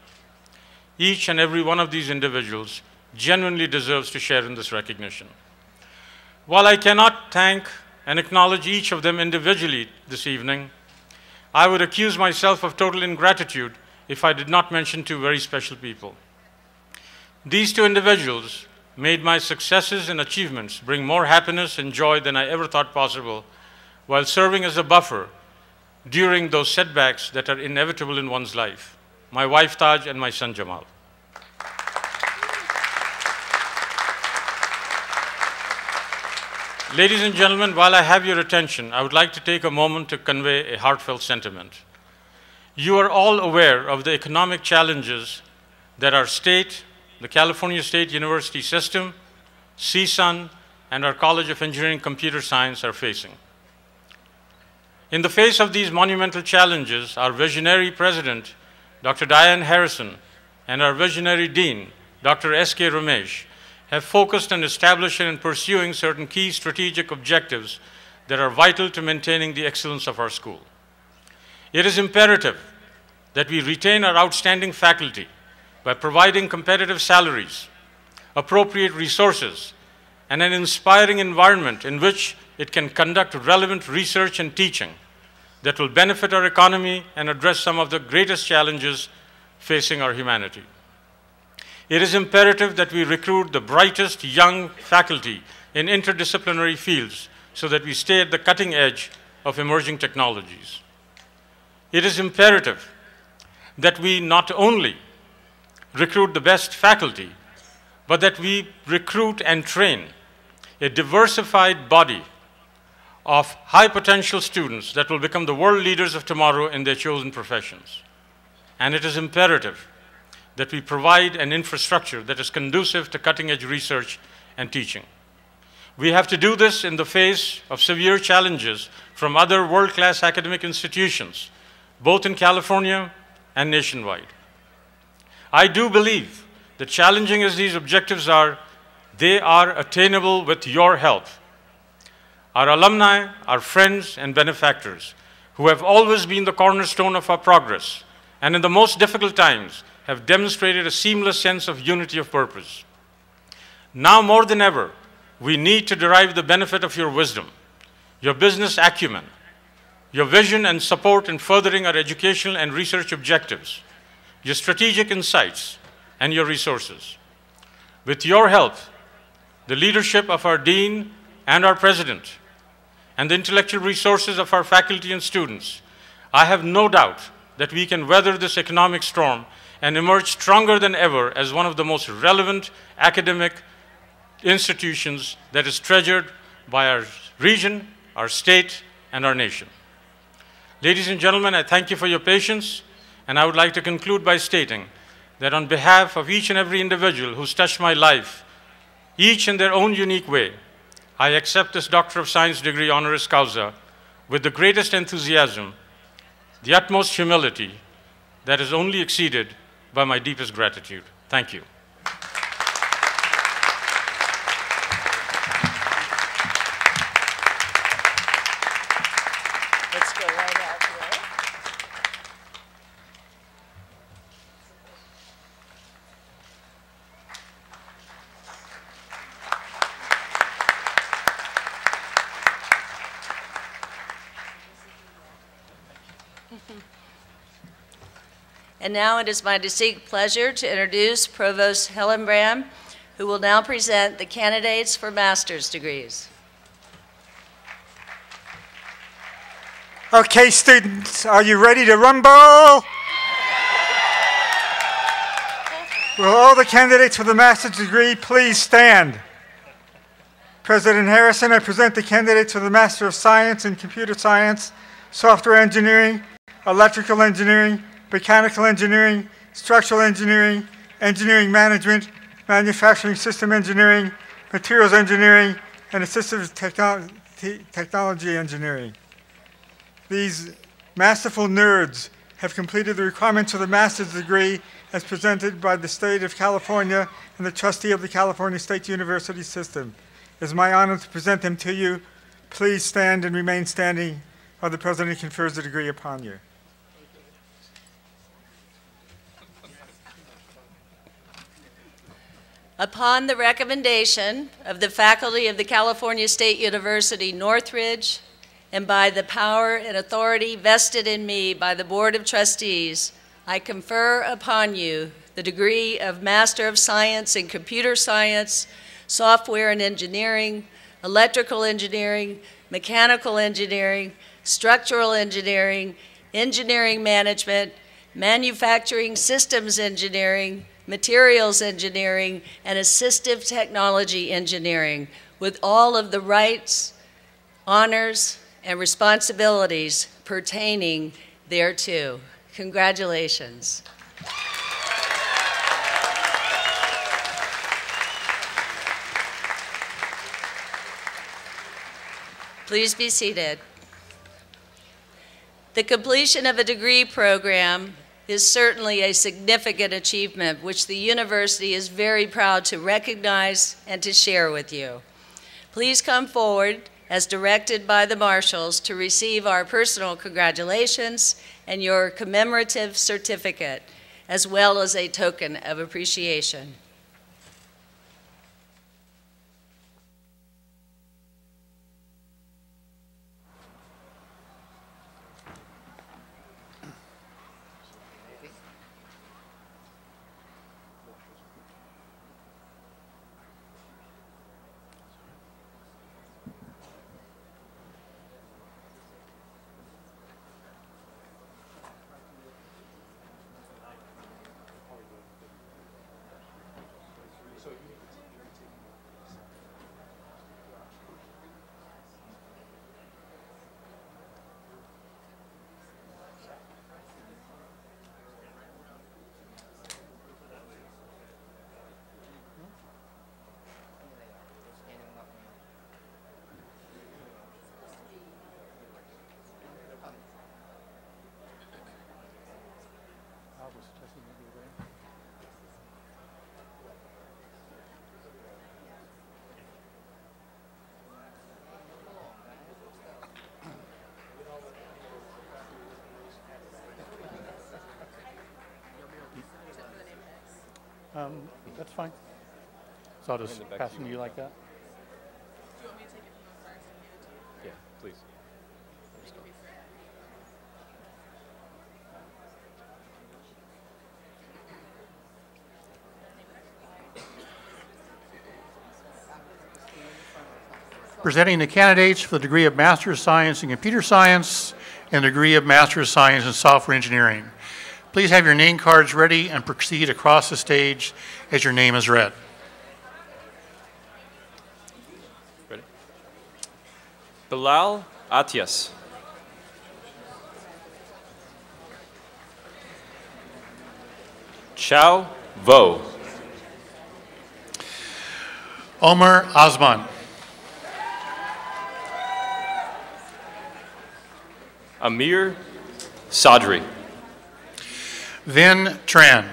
[SPEAKER 9] Each and every one of these individuals genuinely deserves to share in this recognition. While I cannot thank and acknowledge each of them individually this evening, I would accuse myself of total ingratitude if I did not mention two very special people. These two individuals made my successes and achievements bring more happiness and joy than I ever thought possible, while serving as a buffer during those setbacks that are inevitable in one's life. My wife Taj and my son Jamal. Ladies and gentlemen, while I have your attention, I would like to take a moment to convey a heartfelt sentiment. You are all aware of the economic challenges that our state, the California State University system, CSUN, and our College of Engineering Computer Science are facing. In the face of these monumental challenges, our visionary president, Dr. Diane Harrison, and our visionary dean, Dr. S.K. Ramesh, have focused on establishing and pursuing certain key strategic objectives that are vital to maintaining the excellence of our school. It is imperative that we retain our outstanding faculty by providing competitive salaries, appropriate resources, and an inspiring environment in which it can conduct relevant research and teaching that will benefit our economy and address some of the greatest challenges facing our humanity. It is imperative that we recruit the brightest young faculty in interdisciplinary fields so that we stay at the cutting edge of emerging technologies. It is imperative that we not only recruit the best faculty, but that we recruit and train a diversified body of high potential students that will become the world leaders of tomorrow in their chosen professions. And it is imperative that we provide an infrastructure that is conducive to cutting edge research and teaching. We have to do this in the face of severe challenges from other world-class academic institutions, both in California and nationwide. I do believe that challenging as these objectives are, they are attainable with your help. Our alumni, our friends and benefactors, who have always been the cornerstone of our progress, and in the most difficult times have demonstrated a seamless sense of unity of purpose. Now more than ever, we need to derive the benefit of your wisdom, your business acumen, your vision and support in furthering our educational and research objectives, your strategic insights, and your resources. With your help, the leadership of our dean and our president, and the intellectual resources of our faculty and students, I have no doubt that we can weather this economic storm and emerge stronger than ever as one of the most relevant academic institutions that is treasured by our region, our state, and our nation. Ladies and gentlemen, I thank you for your patience. And I would like to conclude by stating that on behalf of each and every individual who's touched my life, each in their own unique way, I accept this Doctor of Science degree honoris causa with the greatest enthusiasm, the utmost humility that is only exceeded by my deepest gratitude. Thank you.
[SPEAKER 4] Let's go right out here. And now it is my distinct pleasure to introduce Provost Hillenbrand, who will now present the candidates for master's degrees.
[SPEAKER 8] Okay, students, are you ready to rumble? Will all the candidates for the master's degree please stand? President Harrison, I present the candidates for the Master of Science in Computer Science, Software Engineering, Electrical Engineering, Mechanical Engineering, Structural Engineering, Engineering Management, Manufacturing System Engineering, Materials Engineering, and Assistive Technology Engineering. These masterful nerds have completed the requirements for the master's degree as presented by the state of California and the trustee of the California State University System. It is my honor to present them to you. Please stand and remain standing while the president confers the degree upon you.
[SPEAKER 4] Upon the recommendation of the faculty of the California State University, Northridge, and by the power and authority vested in me by the Board of Trustees, I confer upon you the degree of Master of Science in Computer Science, Software and Engineering, Electrical Engineering, Mechanical Engineering, Structural Engineering, Engineering Management, Manufacturing Systems Engineering, Materials Engineering, and Assistive Technology Engineering, with all of the rights, honors, and responsibilities pertaining thereto. Congratulations. Please be seated. The completion of a degree program is certainly a significant achievement which the university is very proud to recognize and to share with you. Please come forward as directed by the marshals to receive our personal congratulations and your commemorative certificate, as well as a token of appreciation.
[SPEAKER 10] That's fine. So I'll just pass them to you like that?
[SPEAKER 11] Do you want me to take it from the first and give it to you?
[SPEAKER 10] Yeah, please. Presenting the candidates for the degree of Master of Science in Computer Science and the degree of Master of Science in Software Engineering. Please have your name cards ready and proceed across the stage as your name is read.
[SPEAKER 12] Ready? Bilal Atias. Chao Vo.
[SPEAKER 10] Omer Osman.
[SPEAKER 12] Amir Sadri.
[SPEAKER 10] Vin Tran.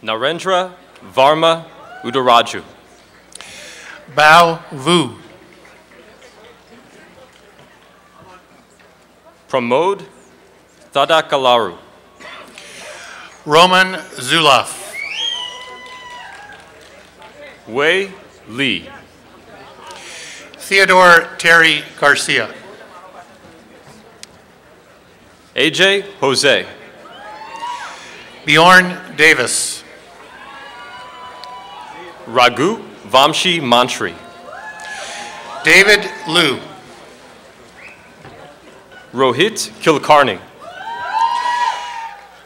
[SPEAKER 12] Narendra Varma Udaraju.
[SPEAKER 10] Bao Vu.
[SPEAKER 12] Pramod Thadakalaru.
[SPEAKER 10] Roman Zulaf.
[SPEAKER 12] Wei Li.
[SPEAKER 10] Theodore Terry Garcia.
[SPEAKER 12] AJ Jose.
[SPEAKER 10] Bjorn Davis.
[SPEAKER 12] Raghu Vamshi Mantri.
[SPEAKER 10] David Liu.
[SPEAKER 12] Rohit Kilkarni.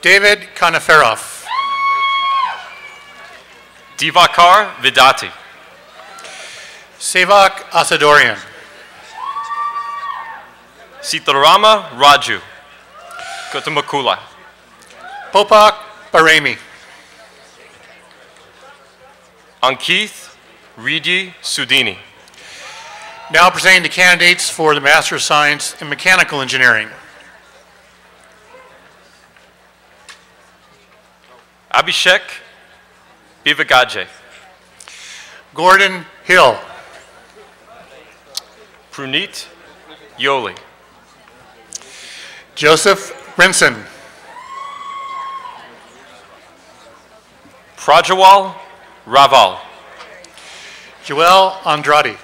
[SPEAKER 10] David Kanaferov.
[SPEAKER 12] Divakar Vidati.
[SPEAKER 10] Sevak Asadorian.
[SPEAKER 12] Sitarama Raju. Kotamakula.
[SPEAKER 10] Popak Baremi.
[SPEAKER 12] Ankith Ridi Sudini.
[SPEAKER 10] Now presenting the candidates for the Master of Science in Mechanical Engineering.
[SPEAKER 12] Abhishek Bivagaje.
[SPEAKER 10] Gordon Hill.
[SPEAKER 12] Prunit Yoli.
[SPEAKER 10] Joseph Brinson.
[SPEAKER 12] Prajawal Raval.
[SPEAKER 10] Joel Andrade.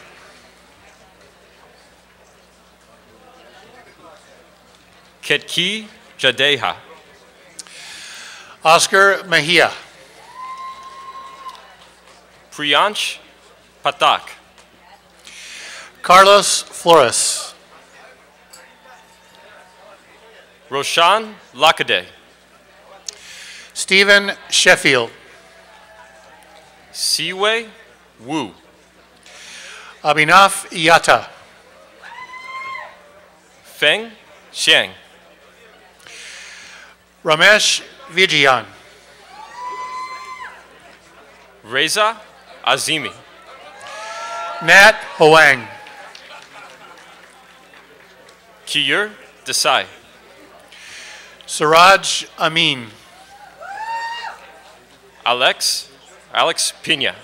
[SPEAKER 12] Ketki Jadeha.
[SPEAKER 10] Oscar Mejia.
[SPEAKER 12] Priyansh Patak.
[SPEAKER 10] Carlos Flores.
[SPEAKER 12] Roshan Lakade.
[SPEAKER 10] Stephen Sheffield.
[SPEAKER 12] Siwei Wu.
[SPEAKER 10] Abhinav Yatta.
[SPEAKER 12] Feng Xiang.
[SPEAKER 10] Ramesh Vijayan.
[SPEAKER 12] Reza Azimi.
[SPEAKER 10] Nat Hoang.
[SPEAKER 12] Kiyur Desai.
[SPEAKER 10] Siraj Amin.
[SPEAKER 12] Alex Pina.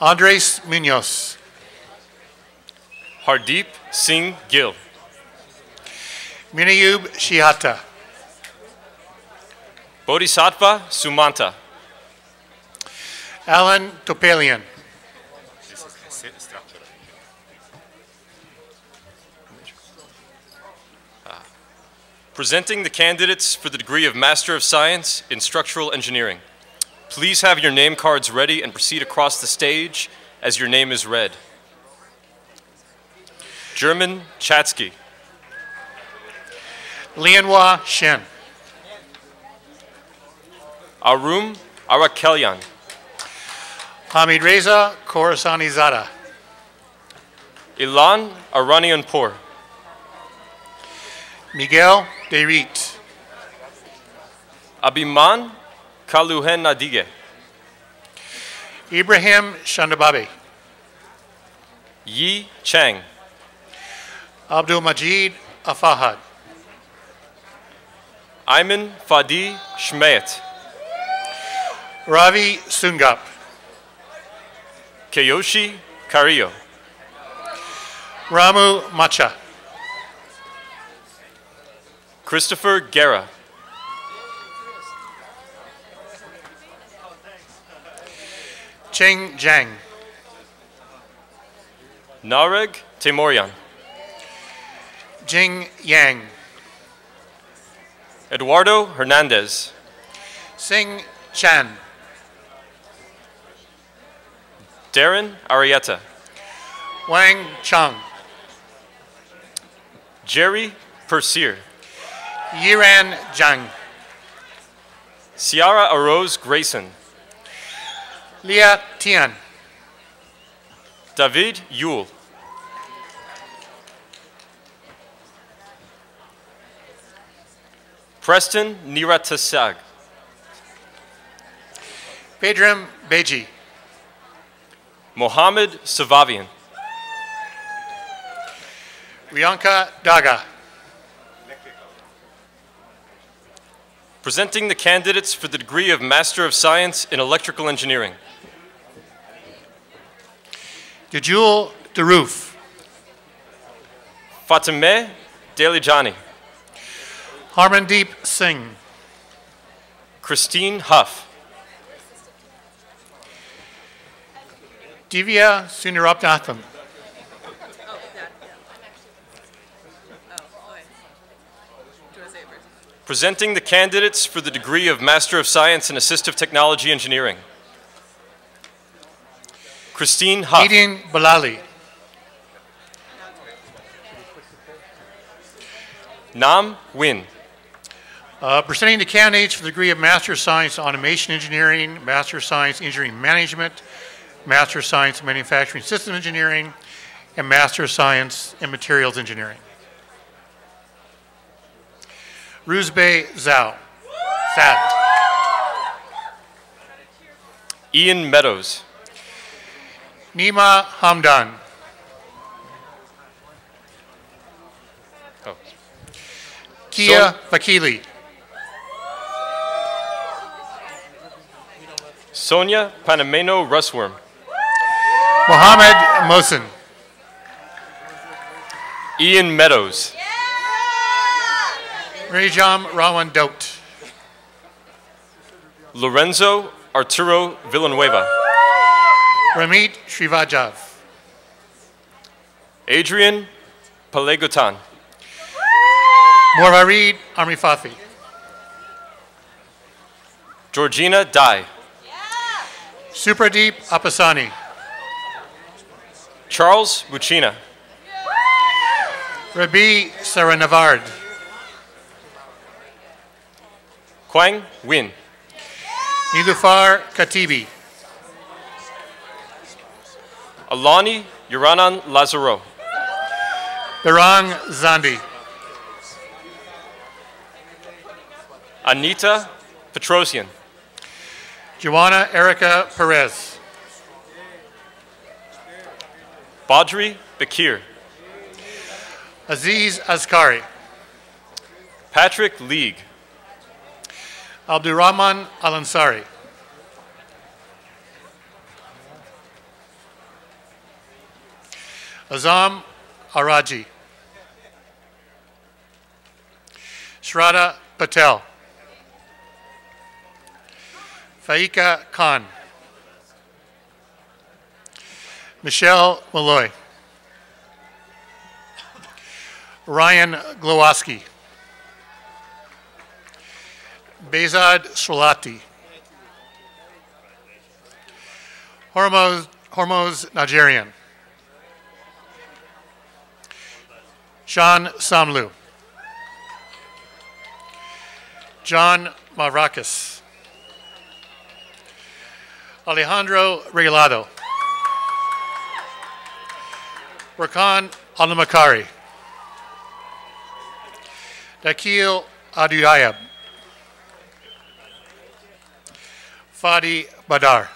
[SPEAKER 10] Andres Munoz.
[SPEAKER 12] Hardeep Singh Gill.
[SPEAKER 10] Minayub Shihata.
[SPEAKER 12] Bodhisattva Sumanta.
[SPEAKER 10] Alan Topalian.
[SPEAKER 12] Presenting the candidates for the degree of Master of Science in Structural Engineering. Please have your name cards ready and proceed across the stage as your name is read. German Chatsky.
[SPEAKER 10] Lianhua Shen.
[SPEAKER 12] Arum Arakelyan.
[SPEAKER 10] Hamid Reza Khorasanizada.
[SPEAKER 12] Ilan Aranianpour.
[SPEAKER 10] Miguel Derit.
[SPEAKER 12] Abiman Kaluhen Nadige.
[SPEAKER 10] Ibrahim Shandababi.
[SPEAKER 12] Yi Chang.
[SPEAKER 10] Abdul Majid Afahad.
[SPEAKER 12] Ayman Fadi Shmayet.
[SPEAKER 10] Ravi Sungap.
[SPEAKER 12] Keyoshi Carrillo.
[SPEAKER 10] Ramu Macha.
[SPEAKER 12] Christopher Guerra.
[SPEAKER 10] Cheng Jiang.
[SPEAKER 12] Nareg Temorian.
[SPEAKER 10] Jing Yang.
[SPEAKER 12] Eduardo Hernandez.
[SPEAKER 10] Sing Chan.
[SPEAKER 12] Darren Arietta.
[SPEAKER 10] Wang Chang.
[SPEAKER 12] Jerry Persier.
[SPEAKER 10] Yiran Zhang.
[SPEAKER 12] Ciara Arose Grayson.
[SPEAKER 10] Lia Tian.
[SPEAKER 12] David Yule. Preston Niratasag.
[SPEAKER 10] Pedram Beji.
[SPEAKER 12] Mohammed Savavian.
[SPEAKER 10] Riyanka Daga.
[SPEAKER 12] Presenting the candidates for the degree of Master of Science in Electrical Engineering.
[SPEAKER 10] Gajul Daroof.
[SPEAKER 12] Fatemeh Dalijani.
[SPEAKER 10] Harmandeep Singh.
[SPEAKER 12] Christine Huff.
[SPEAKER 10] Divya Sunarapnatham.
[SPEAKER 12] Presenting the candidates for the degree of Master of Science in Assistive Technology Engineering. Christine Huff.
[SPEAKER 10] Edin Balali.
[SPEAKER 12] Nam Win.
[SPEAKER 10] Presenting the candidates for the degree of Master of Science in Automation Engineering, Master of Science in Engineering Management, Master of Science in Manufacturing System Engineering, and Master of Science in Materials Engineering. Ruzbe Zhao. Sad.
[SPEAKER 12] Ian Meadows.
[SPEAKER 10] Nima Hamdan.
[SPEAKER 12] Oh.
[SPEAKER 10] Kia Vakili.
[SPEAKER 12] Sonia Panameno Russworm.
[SPEAKER 10] Mohammed Mohsen.
[SPEAKER 12] Ian Meadows.
[SPEAKER 10] Rajam Rawan Dot.
[SPEAKER 12] Lorenzo Arturo Villanueva.
[SPEAKER 10] Ramit Srivajav.
[SPEAKER 12] Adrian Palegotan.
[SPEAKER 10] Morvarid Amrifathi.
[SPEAKER 12] Georgina Dai.
[SPEAKER 10] Supradeep Apasani.
[SPEAKER 12] Charles Buccina.
[SPEAKER 10] Rabi Saranavard.
[SPEAKER 12] Quang Win.
[SPEAKER 10] Nilufar Katibi.
[SPEAKER 12] Alani Uranan Lazaro.
[SPEAKER 10] Birang Zandi.
[SPEAKER 12] Anita Petrosian.
[SPEAKER 10] Joanna Erica Perez.
[SPEAKER 12] Badri Bakir.
[SPEAKER 10] Aziz Azkari.
[SPEAKER 12] Patrick League.
[SPEAKER 10] Abdurrahman Al-Ansari. Azam Araji. Shraddha Patel. Faika Khan. Michelle Malloy. Ryan Glowoski. Bezad Srolati. Hormoz Nigerian. Sean Samlu. John Mavrakis. Alejandro Regalado. Rakan Alamakari. Dakil Aduyayab. Fadi Badar.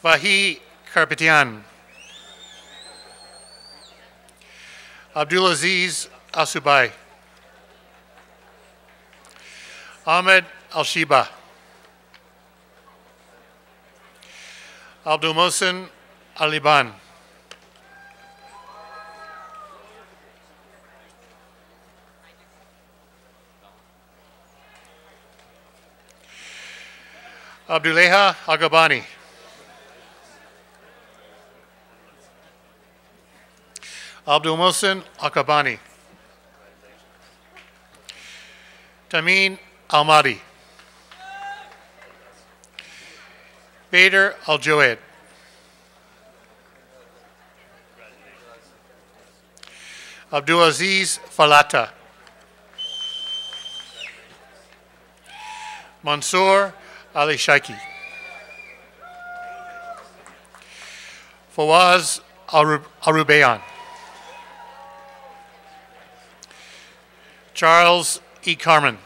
[SPEAKER 10] Vahi Karpetian. Abdulaziz Asubai. Ahmed Al-Shiba. Abdul Mohsen Aliban. Abduleha Agabani. Abdul Mohsen Akabani. Tameen Almadi. Bader Al-Joed. Abdulaziz Falata. Mansour Ali Shaiki. Fawaz Arubayan. Charles E. Carmen.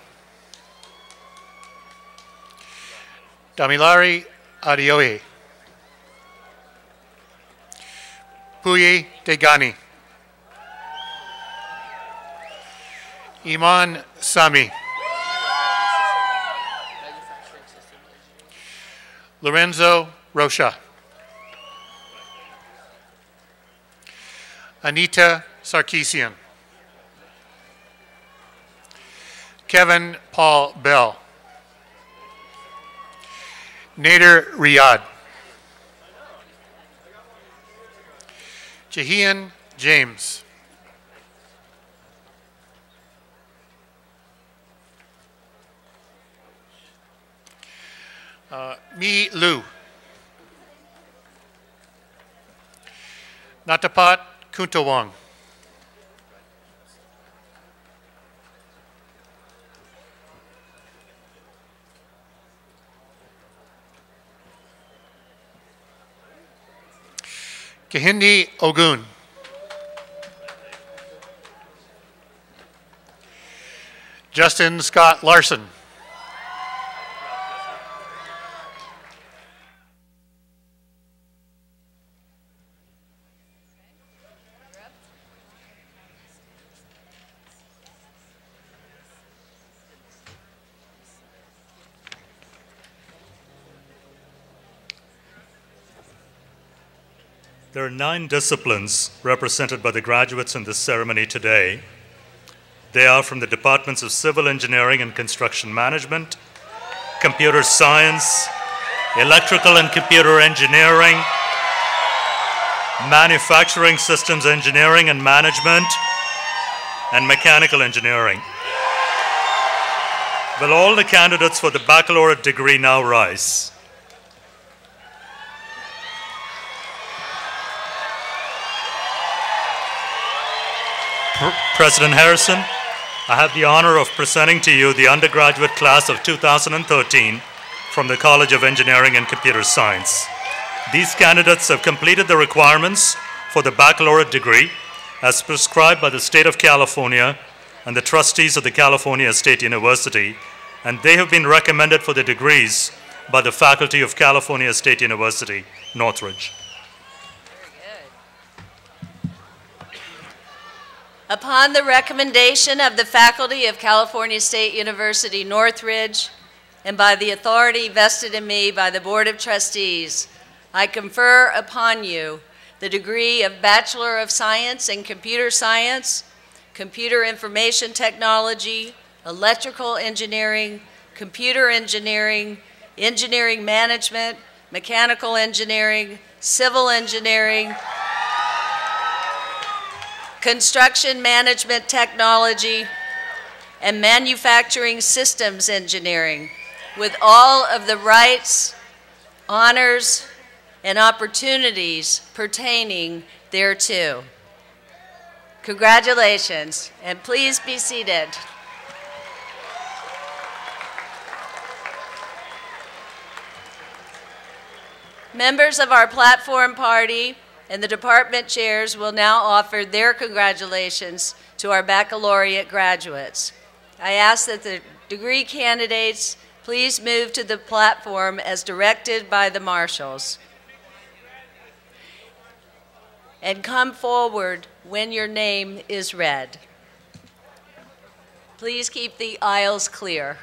[SPEAKER 10] Damilari Adioye. Puyi Degani. Iman Sami. Lorenzo Rocha. Anita Sarkeesian. Kevin Paul Bell. Nader Riyad. Jahian James. Mi Lu. Natapat Kuntawang. Kahindi Ogun. Justin Scott Larson.
[SPEAKER 1] There are 9 disciplines represented by the graduates in this ceremony today. They are from the departments of Civil Engineering and Construction Management, Computer Science, Electrical and Computer Engineering, Manufacturing Systems Engineering and Management, and Mechanical Engineering. Will all the candidates for the baccalaureate degree now rise? President Harrison, I have the honor of presenting to you the undergraduate class of 2013 from the College of Engineering and Computer Science. These candidates have completed the requirements for the baccalaureate degree as prescribed by the state of California and the trustees of the California State University, and they have been recommended for the degrees by the faculty of California State University, Northridge.
[SPEAKER 4] Upon the recommendation of the faculty of California State University, Northridge, and by the authority vested in me by the Board of Trustees, I confer upon you the degree of Bachelor of Science in Computer Science, Computer Information Technology, Electrical Engineering, Computer Engineering, Engineering Management, Mechanical Engineering, Civil Engineering, Construction Management Technology, and Manufacturing Systems Engineering, with all of the rights, honors, and opportunities pertaining thereto. Congratulations, and please be seated. Members of our platform party and the department chairs will now offer their congratulations to our baccalaureate graduates. I ask that the degree candidates please move to the platform as directed by the marshals. And come forward when your name is read. Please keep the aisles clear.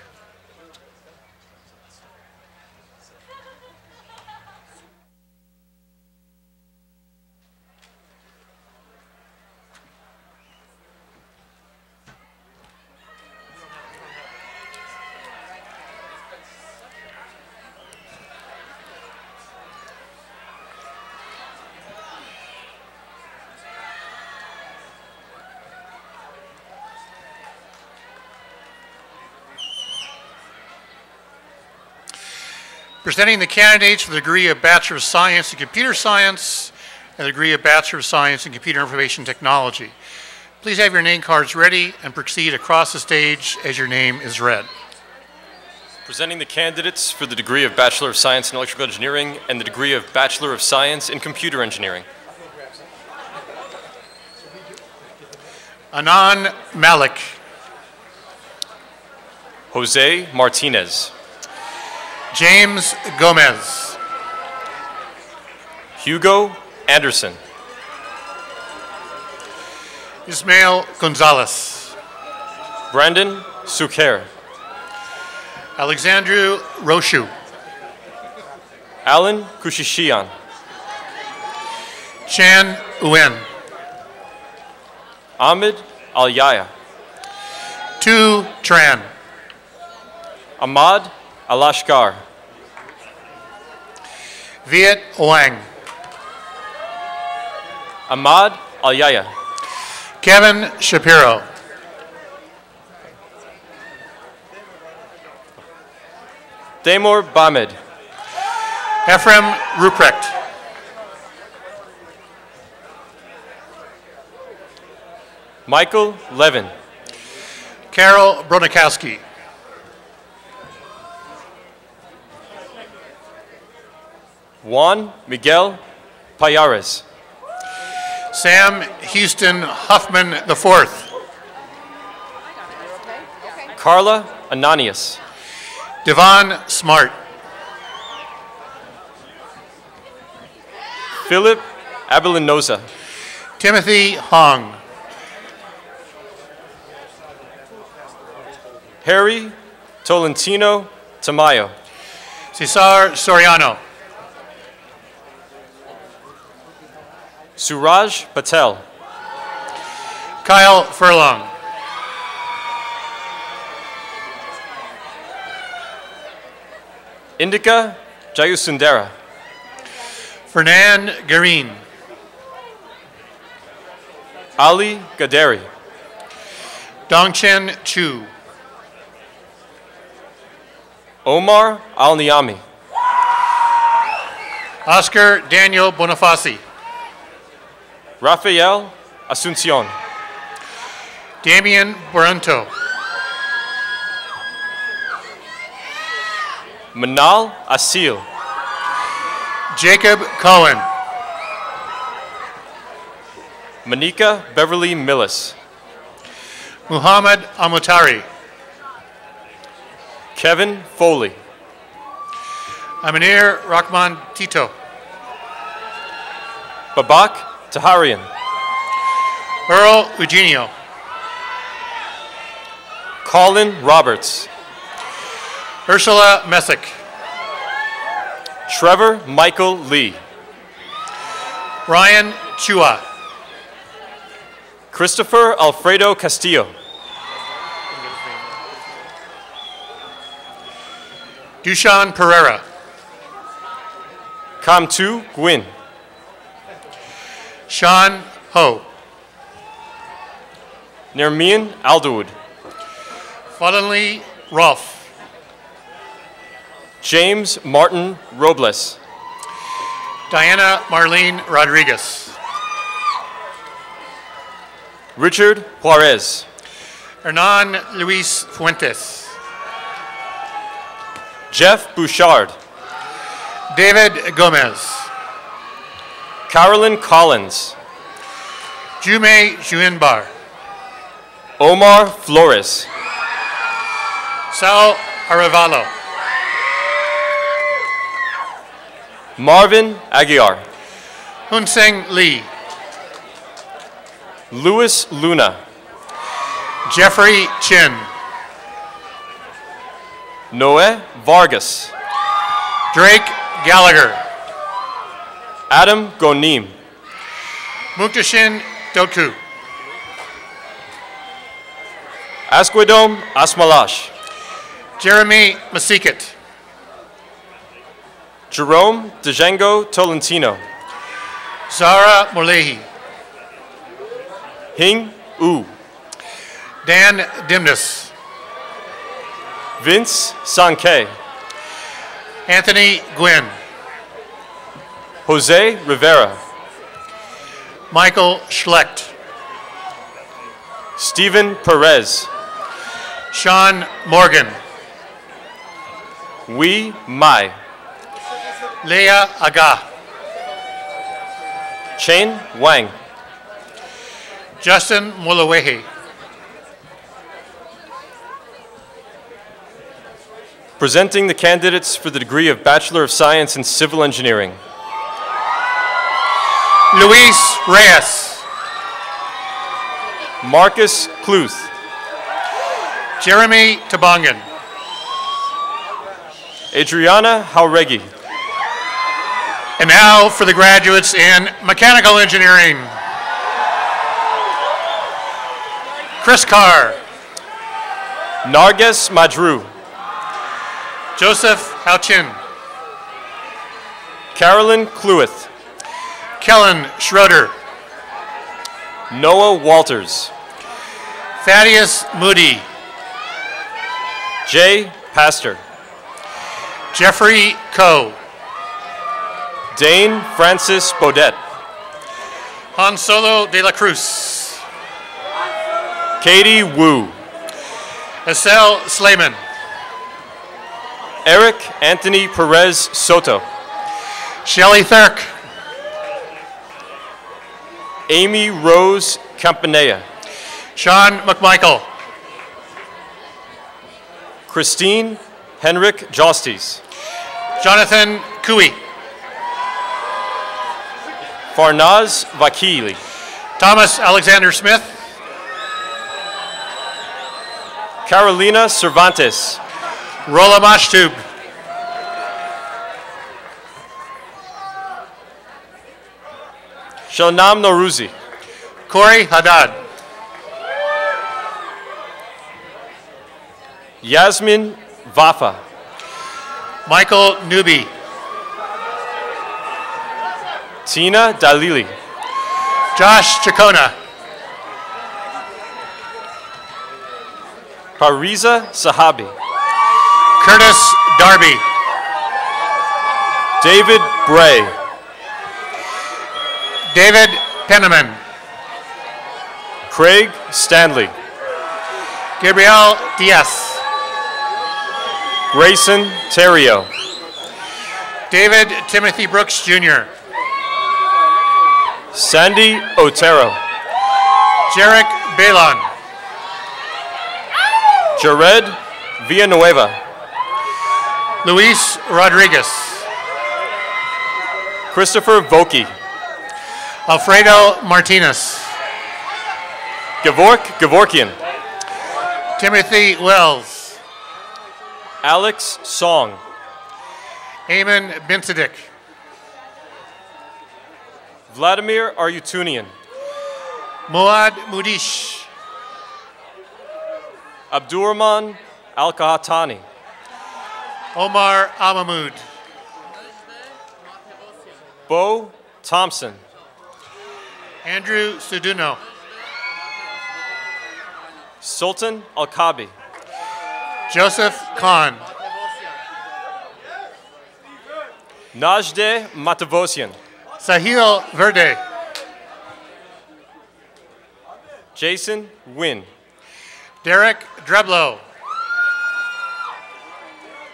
[SPEAKER 10] Presenting the candidates for the degree of Bachelor of Science in Computer Science and the degree of Bachelor of Science in Computer Information Technology. Please have your name cards ready and proceed across the stage as your name is read.
[SPEAKER 12] Presenting the candidates for the degree of Bachelor of Science in Electrical Engineering and the degree of Bachelor of Science in Computer Engineering.
[SPEAKER 10] Anan Malik.
[SPEAKER 12] Jose Martinez.
[SPEAKER 10] James Gomez.
[SPEAKER 12] Hugo Anderson.
[SPEAKER 10] Ismael Gonzalez.
[SPEAKER 12] Brandon Suker.
[SPEAKER 10] Alexandru Roshu.
[SPEAKER 12] Alan Kushishian.
[SPEAKER 10] Chan Uen.
[SPEAKER 12] Ahmed Al-Yaya.
[SPEAKER 10] Tu Tran.
[SPEAKER 12] Ahmad Alashkar.
[SPEAKER 10] Viet Wang.
[SPEAKER 12] Ahmad Al-Yaya.
[SPEAKER 10] Kevin Shapiro.
[SPEAKER 12] Damor Bamed.
[SPEAKER 10] Ephraim Ruprecht.
[SPEAKER 12] Michael Levin.
[SPEAKER 10] Carol Bronikowski.
[SPEAKER 12] Juan Miguel Payares.
[SPEAKER 10] Sam Houston Huffman IV.
[SPEAKER 12] Carla Ananias.
[SPEAKER 10] Devon Smart.
[SPEAKER 12] Philip Abelinoza.
[SPEAKER 10] Timothy Hong.
[SPEAKER 12] Harry Tolentino Tamayo.
[SPEAKER 10] Cesar Soriano.
[SPEAKER 12] Suraj Patel.
[SPEAKER 10] Kyle Furlong.
[SPEAKER 12] Indica Jayusundara.
[SPEAKER 10] Fernan Gareen.
[SPEAKER 12] Ali Gaderi.
[SPEAKER 10] Dongchen Chu.
[SPEAKER 12] Omar Al-Niami.
[SPEAKER 10] Oscar Daniel Bonifaci.
[SPEAKER 12] Rafael Asuncion.
[SPEAKER 10] Damian Barunto.
[SPEAKER 12] Manal Asil.
[SPEAKER 10] Jacob Cohen.
[SPEAKER 12] Manika Beverly Millis.
[SPEAKER 10] Muhammad Amutari.
[SPEAKER 12] Kevin Foley.
[SPEAKER 10] Aminir Rahman Tito.
[SPEAKER 12] Babak Taharian.
[SPEAKER 10] Earl Eugenio.
[SPEAKER 12] Colin Roberts.
[SPEAKER 10] Ursula Messick.
[SPEAKER 12] Trevor Michael Lee.
[SPEAKER 10] Ryan Chua.
[SPEAKER 12] Christopher Alfredo Castillo.
[SPEAKER 10] Dushan Pereira.
[SPEAKER 12] Kamtu Gwyn.
[SPEAKER 10] Sean Ho.
[SPEAKER 12] Nermian Alderwood.
[SPEAKER 10] Fallenly Rolfe.
[SPEAKER 12] James Martin Robles.
[SPEAKER 10] Diana Marlene Rodriguez.
[SPEAKER 12] Richard Juarez.
[SPEAKER 10] Hernan Luis Fuentes.
[SPEAKER 12] Jeff Bouchard.
[SPEAKER 10] David Gomez.
[SPEAKER 12] Carolyn Collins.
[SPEAKER 10] Jume Juinbar.
[SPEAKER 12] Omar Flores.
[SPEAKER 10] Sal Arevalo.
[SPEAKER 12] Marvin Aguiar.
[SPEAKER 10] Hunseng Lee.
[SPEAKER 12] Louis Luna.
[SPEAKER 10] Jeffrey Chin.
[SPEAKER 12] Noe Vargas.
[SPEAKER 10] Drake Gallagher.
[SPEAKER 12] Adam Gonim.
[SPEAKER 10] Muktashin Doku.
[SPEAKER 12] Asquedom Asmalash.
[SPEAKER 10] Jeremy Masikit.
[SPEAKER 12] Jerome Dejango Tolentino.
[SPEAKER 10] Zara Molehi.
[SPEAKER 12] Hing U.
[SPEAKER 10] Dan Dimnus.
[SPEAKER 12] Vince Sankey.
[SPEAKER 10] Anthony Gwynn.
[SPEAKER 12] Jose Rivera.
[SPEAKER 10] Michael Schlecht.
[SPEAKER 12] Stephen Perez.
[SPEAKER 10] Sean Morgan.
[SPEAKER 12] Wee Mai.
[SPEAKER 10] Leah Aga.
[SPEAKER 12] Chen Wang.
[SPEAKER 10] Justin Mulawehe.
[SPEAKER 12] Presenting the candidates for the degree of Bachelor of Science in Civil Engineering.
[SPEAKER 10] Luis Reyes.
[SPEAKER 12] Marcus Cluth.
[SPEAKER 10] Jeremy Tabongan.
[SPEAKER 12] Adriana Jauregui.
[SPEAKER 10] And now for the graduates in mechanical engineering. Chris Carr.
[SPEAKER 12] Narges Madru.
[SPEAKER 10] Joseph Halchin.
[SPEAKER 12] Carolyn Cluith.
[SPEAKER 10] Kellen Schroeder.
[SPEAKER 12] Noah Walters.
[SPEAKER 10] Thaddeus Moody.
[SPEAKER 12] Jay Pastor.
[SPEAKER 10] Jeffrey Coe.
[SPEAKER 12] Dane Francis Baudet.
[SPEAKER 10] Han Solo de la Cruz.
[SPEAKER 12] Katie Wu.
[SPEAKER 10] Estelle Slayman.
[SPEAKER 12] Eric Anthony Perez Soto.
[SPEAKER 10] Shelley Thurk.
[SPEAKER 12] Amy Rose Campanella.
[SPEAKER 10] Sean McMichael.
[SPEAKER 12] Christine Henrik Jostes.
[SPEAKER 10] Jonathan Cooey.
[SPEAKER 12] Farnaz Vakili.
[SPEAKER 10] Thomas Alexander Smith.
[SPEAKER 12] Carolina Cervantes.
[SPEAKER 10] Rola Mashtub.
[SPEAKER 12] Shalnam Noruzi.
[SPEAKER 10] Corey Haddad.
[SPEAKER 12] Yasmin Vafa.
[SPEAKER 10] Michael Newby.
[SPEAKER 12] Tina Dalili.
[SPEAKER 10] Josh Chacona.
[SPEAKER 12] Pariza Sahabi.
[SPEAKER 10] Curtis Darby.
[SPEAKER 12] David Bray.
[SPEAKER 10] David Penniman.
[SPEAKER 12] Craig Stanley.
[SPEAKER 10] Gabriel Diaz.
[SPEAKER 12] Grayson Terrio.
[SPEAKER 10] David Timothy Brooks Jr.
[SPEAKER 12] Sandy Otero.
[SPEAKER 10] Jarek Balon.
[SPEAKER 12] Jared Villanueva.
[SPEAKER 10] Luis Rodriguez.
[SPEAKER 12] Christopher Voki.
[SPEAKER 10] Alfredo Martinez.
[SPEAKER 12] Gevork Gevorkian.
[SPEAKER 10] Timothy Wells.
[SPEAKER 12] Alex Song.
[SPEAKER 10] Eamon Binsadik.
[SPEAKER 12] Vladimir Aryutunian.
[SPEAKER 10] Muad Mudish.
[SPEAKER 12] Abdurrahman Al-Kahatani.
[SPEAKER 10] Omar Amamoud.
[SPEAKER 12] Bo Thompson.
[SPEAKER 10] Andrew Suduno.
[SPEAKER 12] Sultan Al-Kabi.
[SPEAKER 10] Joseph Khan.
[SPEAKER 12] Najde Matavosian.
[SPEAKER 10] Sahil Verde.
[SPEAKER 12] Jason Wynn.
[SPEAKER 10] Derek Dreblow.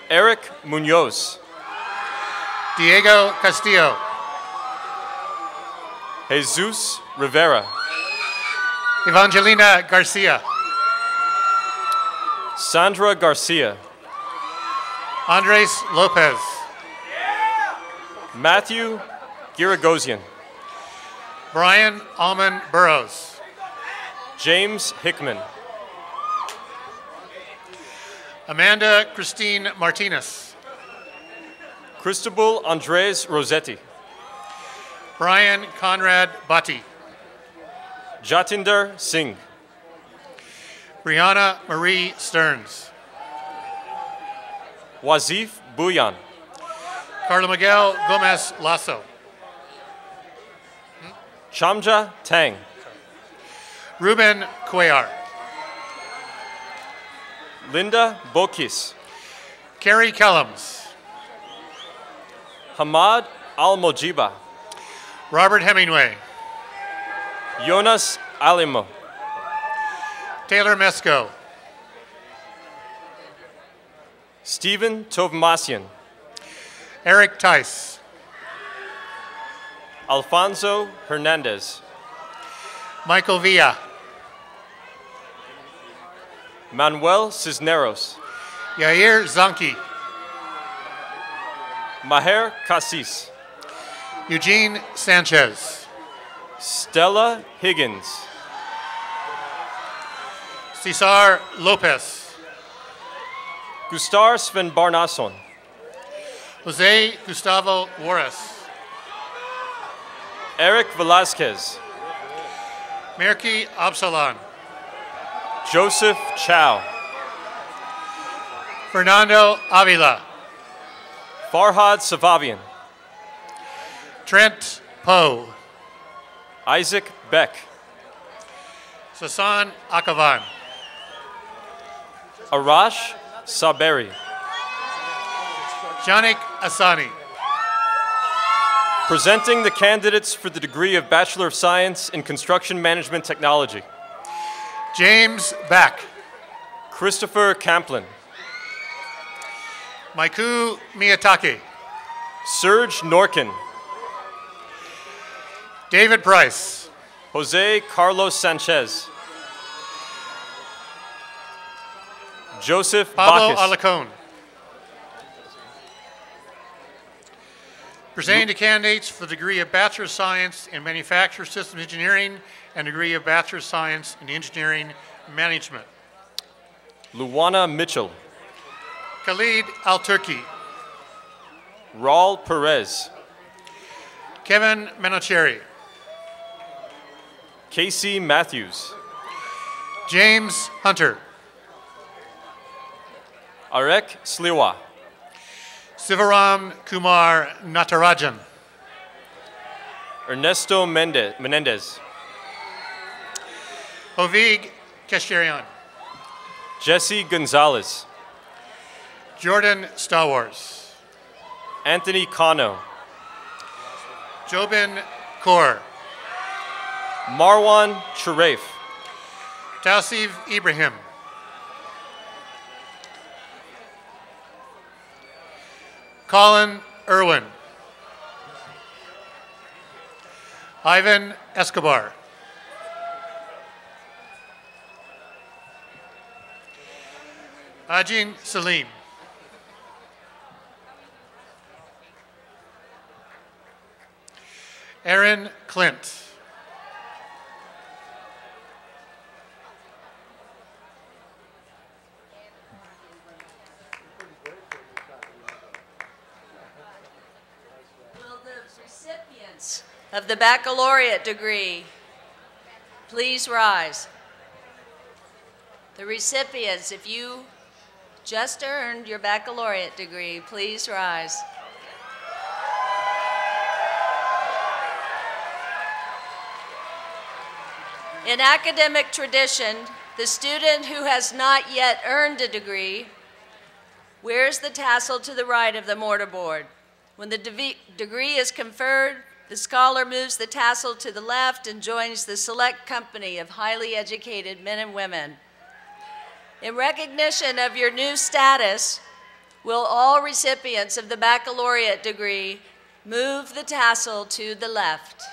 [SPEAKER 12] Eric Munoz.
[SPEAKER 10] Diego Castillo.
[SPEAKER 12] Jesus Rivera.
[SPEAKER 10] Evangelina Garcia.
[SPEAKER 12] Sandra Garcia.
[SPEAKER 10] Andres Lopez.
[SPEAKER 12] Matthew Giragosian.
[SPEAKER 10] Brian Alman Burrows.
[SPEAKER 12] James Hickman.
[SPEAKER 10] Amanda Christine Martinez.
[SPEAKER 12] Cristobal Andres Rossetti.
[SPEAKER 10] Brian Conrad Bhatti.
[SPEAKER 12] Jatinder Singh.
[SPEAKER 10] Brianna Marie Stearns.
[SPEAKER 12] Wazif Buyan.
[SPEAKER 10] Carla Miguel Gomez Lasso.
[SPEAKER 12] Chamja Tang.
[SPEAKER 10] Ruben Cuellar.
[SPEAKER 12] Linda Bokis.
[SPEAKER 10] Carrie Kellums.
[SPEAKER 12] Hamad Al-Mojiba.
[SPEAKER 10] Robert Hemingway.
[SPEAKER 12] Jonas Alimo.
[SPEAKER 10] Taylor Mesco.
[SPEAKER 12] Stephen Tovmasian.
[SPEAKER 10] Eric Tice.
[SPEAKER 12] Alfonso Hernandez.
[SPEAKER 10] Michael Villa.
[SPEAKER 12] Manuel Cisneros.
[SPEAKER 10] Yair Zanki.
[SPEAKER 12] Maher Cassis.
[SPEAKER 10] Eugene Sanchez.
[SPEAKER 12] Stella Higgins.
[SPEAKER 10] Cesar Lopez.
[SPEAKER 12] Gustar Sven Barnason.
[SPEAKER 10] Jose Gustavo Juarez.
[SPEAKER 12] Eric Velasquez.
[SPEAKER 10] Merki Absalan.
[SPEAKER 12] Joseph Chow.
[SPEAKER 10] Fernando Avila.
[SPEAKER 12] Farhad Savavian.
[SPEAKER 10] Trent Poe.
[SPEAKER 12] Isaac Beck.
[SPEAKER 10] Sasan Akavan.
[SPEAKER 12] Arash Saberi.
[SPEAKER 10] Janik Asani.
[SPEAKER 12] Presenting the candidates for the degree of Bachelor of Science in Construction Management Technology.
[SPEAKER 10] James Back.
[SPEAKER 12] Christopher Camplin.
[SPEAKER 10] Maiku Miyatake.
[SPEAKER 12] Serge Norkin.
[SPEAKER 10] David Price.
[SPEAKER 12] Jose Carlos Sanchez. Joseph
[SPEAKER 10] Pablo
[SPEAKER 12] Bacchus.
[SPEAKER 10] Alacon. Presenting the candidates for the degree of Bachelor of Science in Manufacturer Systems Engineering and degree of Bachelor of Science in Engineering Management.
[SPEAKER 12] Luana Mitchell.
[SPEAKER 10] Khalid Al-Turki.
[SPEAKER 12] Raul Perez.
[SPEAKER 10] Kevin Manocheri.
[SPEAKER 12] Casey Matthews.
[SPEAKER 10] James Hunter.
[SPEAKER 12] Arek Sliwa.
[SPEAKER 10] Sivaram Kumar Natarajan.
[SPEAKER 12] Ernesto Menendez.
[SPEAKER 10] Hovig Kesharian.
[SPEAKER 12] Jesse Gonzalez.
[SPEAKER 10] Jordan Star Wars.
[SPEAKER 12] Anthony Cano.
[SPEAKER 10] Jobin Kaur.
[SPEAKER 12] Marwan Sharif.
[SPEAKER 10] Tausif Ibrahim. Colin Irwin. Ivan Escobar. Ajin Salim. Aaron Clint.
[SPEAKER 4] Will the recipients of the baccalaureate degree please rise? The recipients, if you just earned your baccalaureate degree, please rise. In academic tradition, the student who has not yet earned a degree wears the tassel to the right of the mortarboard. When the degree is conferred, the scholar moves the tassel to the left and joins the select company of highly educated men and women. In recognition of your new status, will all recipients of the baccalaureate degree move the tassel to the left?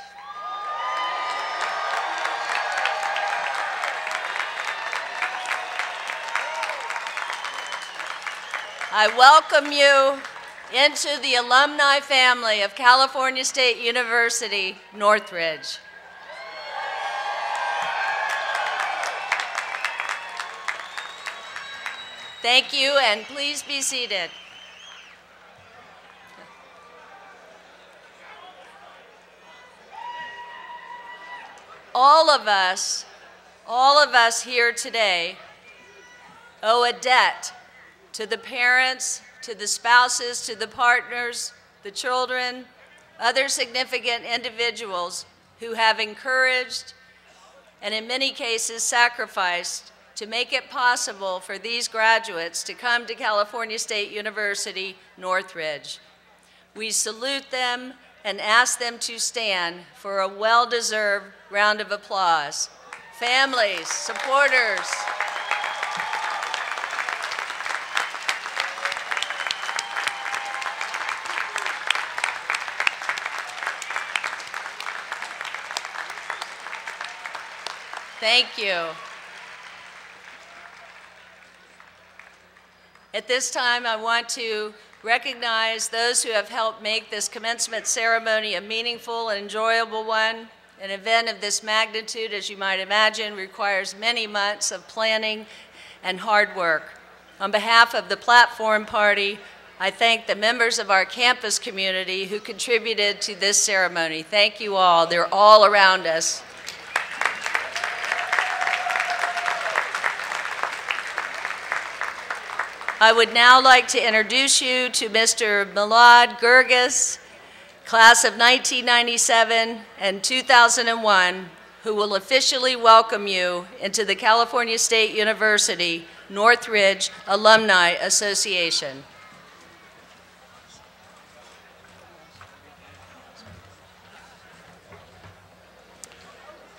[SPEAKER 4] I welcome you into the alumni family of California State University, Northridge. Thank you, and please be seated. All of us here today owe a debt to the parents, to the spouses, to the partners, the children, other significant individuals who have encouraged and in many cases sacrificed to make it possible for these graduates to come to California State University, Northridge. We salute them and ask them to stand for a well-deserved round of applause. Families, supporters, thank you. At this time, I want to recognize those who have helped make this commencement ceremony a meaningful and enjoyable one. An event of this magnitude, as you might imagine, requires many months of planning and hard work. On behalf of the platform party, I thank the members of our campus community who contributed to this ceremony. Thank you all. They're all around us. I would now like to introduce you to Mr. Milad Gurgis, class of 1997 and 2001, who will officially welcome you into the California State University Northridge Alumni Association.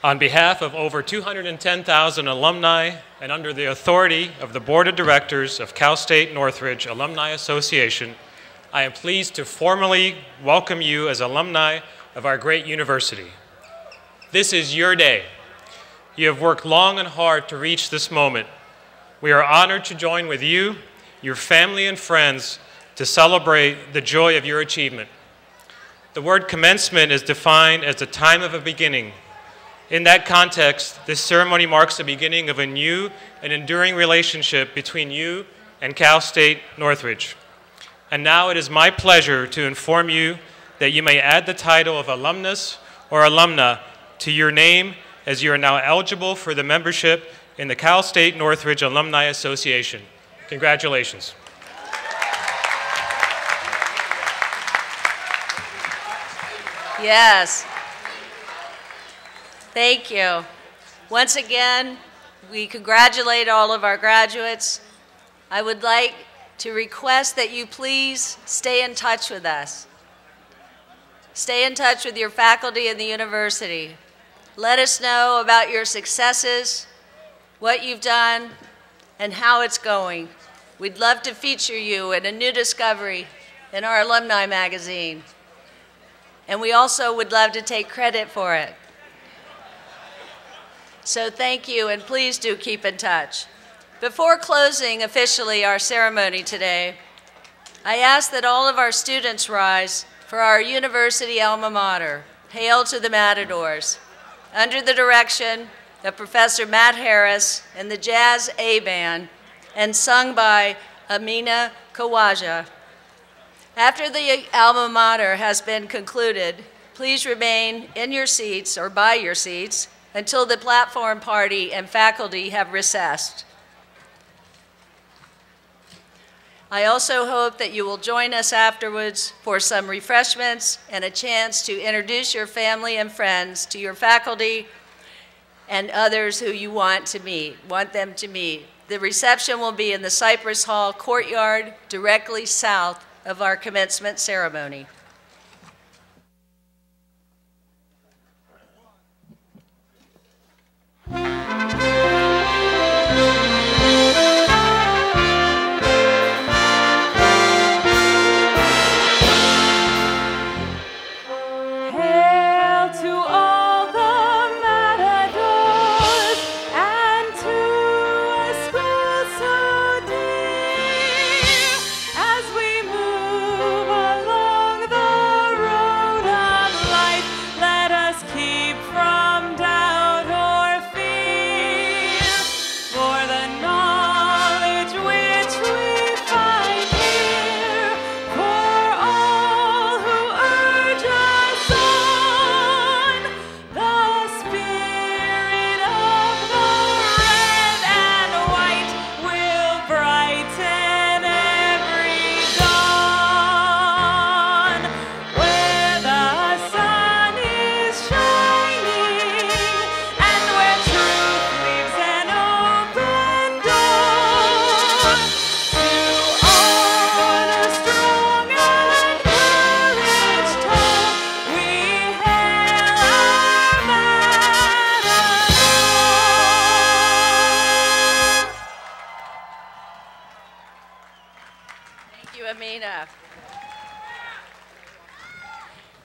[SPEAKER 13] On behalf of over 210,000 alumni and under the authority of the Board of Directors of Cal State Northridge Alumni Association, I am pleased to formally welcome you as alumni of our great university. This is your day. You have worked long and hard to reach this moment. We are honored to join with you, your family and friends to celebrate the joy of your achievement. The word commencement is defined as the time of a beginning. In that context, this ceremony marks the beginning of a new and enduring relationship between you and Cal State Northridge. And now it is my pleasure to inform you that you may add the title of alumnus or alumna to your name, as you are now eligible for the membership in the Cal State Northridge Alumni Association. Congratulations.
[SPEAKER 4] Yes. Thank you. Once again, we congratulate all of our graduates. I would like to request that you please stay in touch with us. Stay in touch with your faculty and the university. Let us know about your successes, what you've done, and how it's going. We'd love to feature you in a new discovery in our alumni magazine. And we also would love to take credit for it. So thank you, and please do keep in touch. Before closing officially our ceremony today, I ask that all of our students rise for our university alma mater, Hail to the Matadors, under the direction of Professor Matt Harris and the Jazz A Band, and sung by Amina Kawaja. After the alma mater has been concluded, please remain in your seats or by your seats until the platform party and faculty have recessed. I also hope that you will join us afterwards for some refreshments and a chance to introduce your family and friends to your faculty and others who you want them to meet. The reception will be in the Cypress Hall courtyard directly south of our commencement ceremony.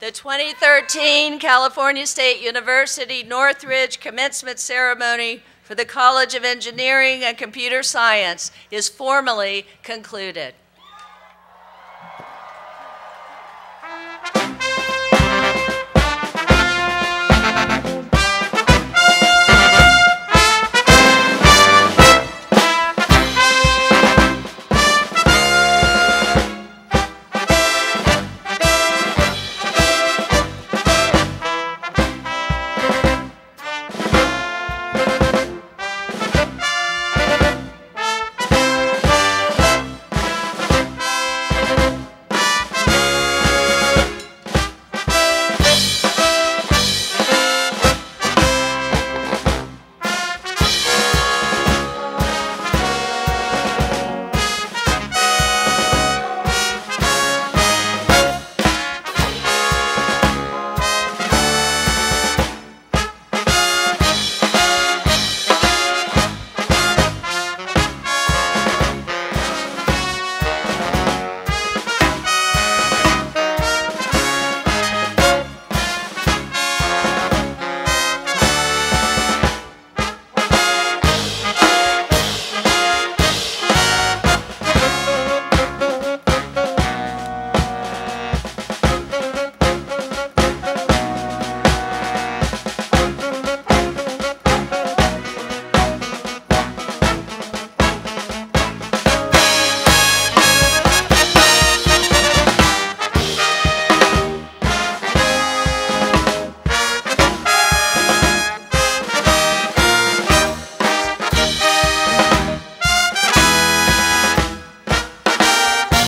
[SPEAKER 4] The 2013 California State University Northridge Commencement Ceremony for the College of Engineering and Computer Science is formally concluded.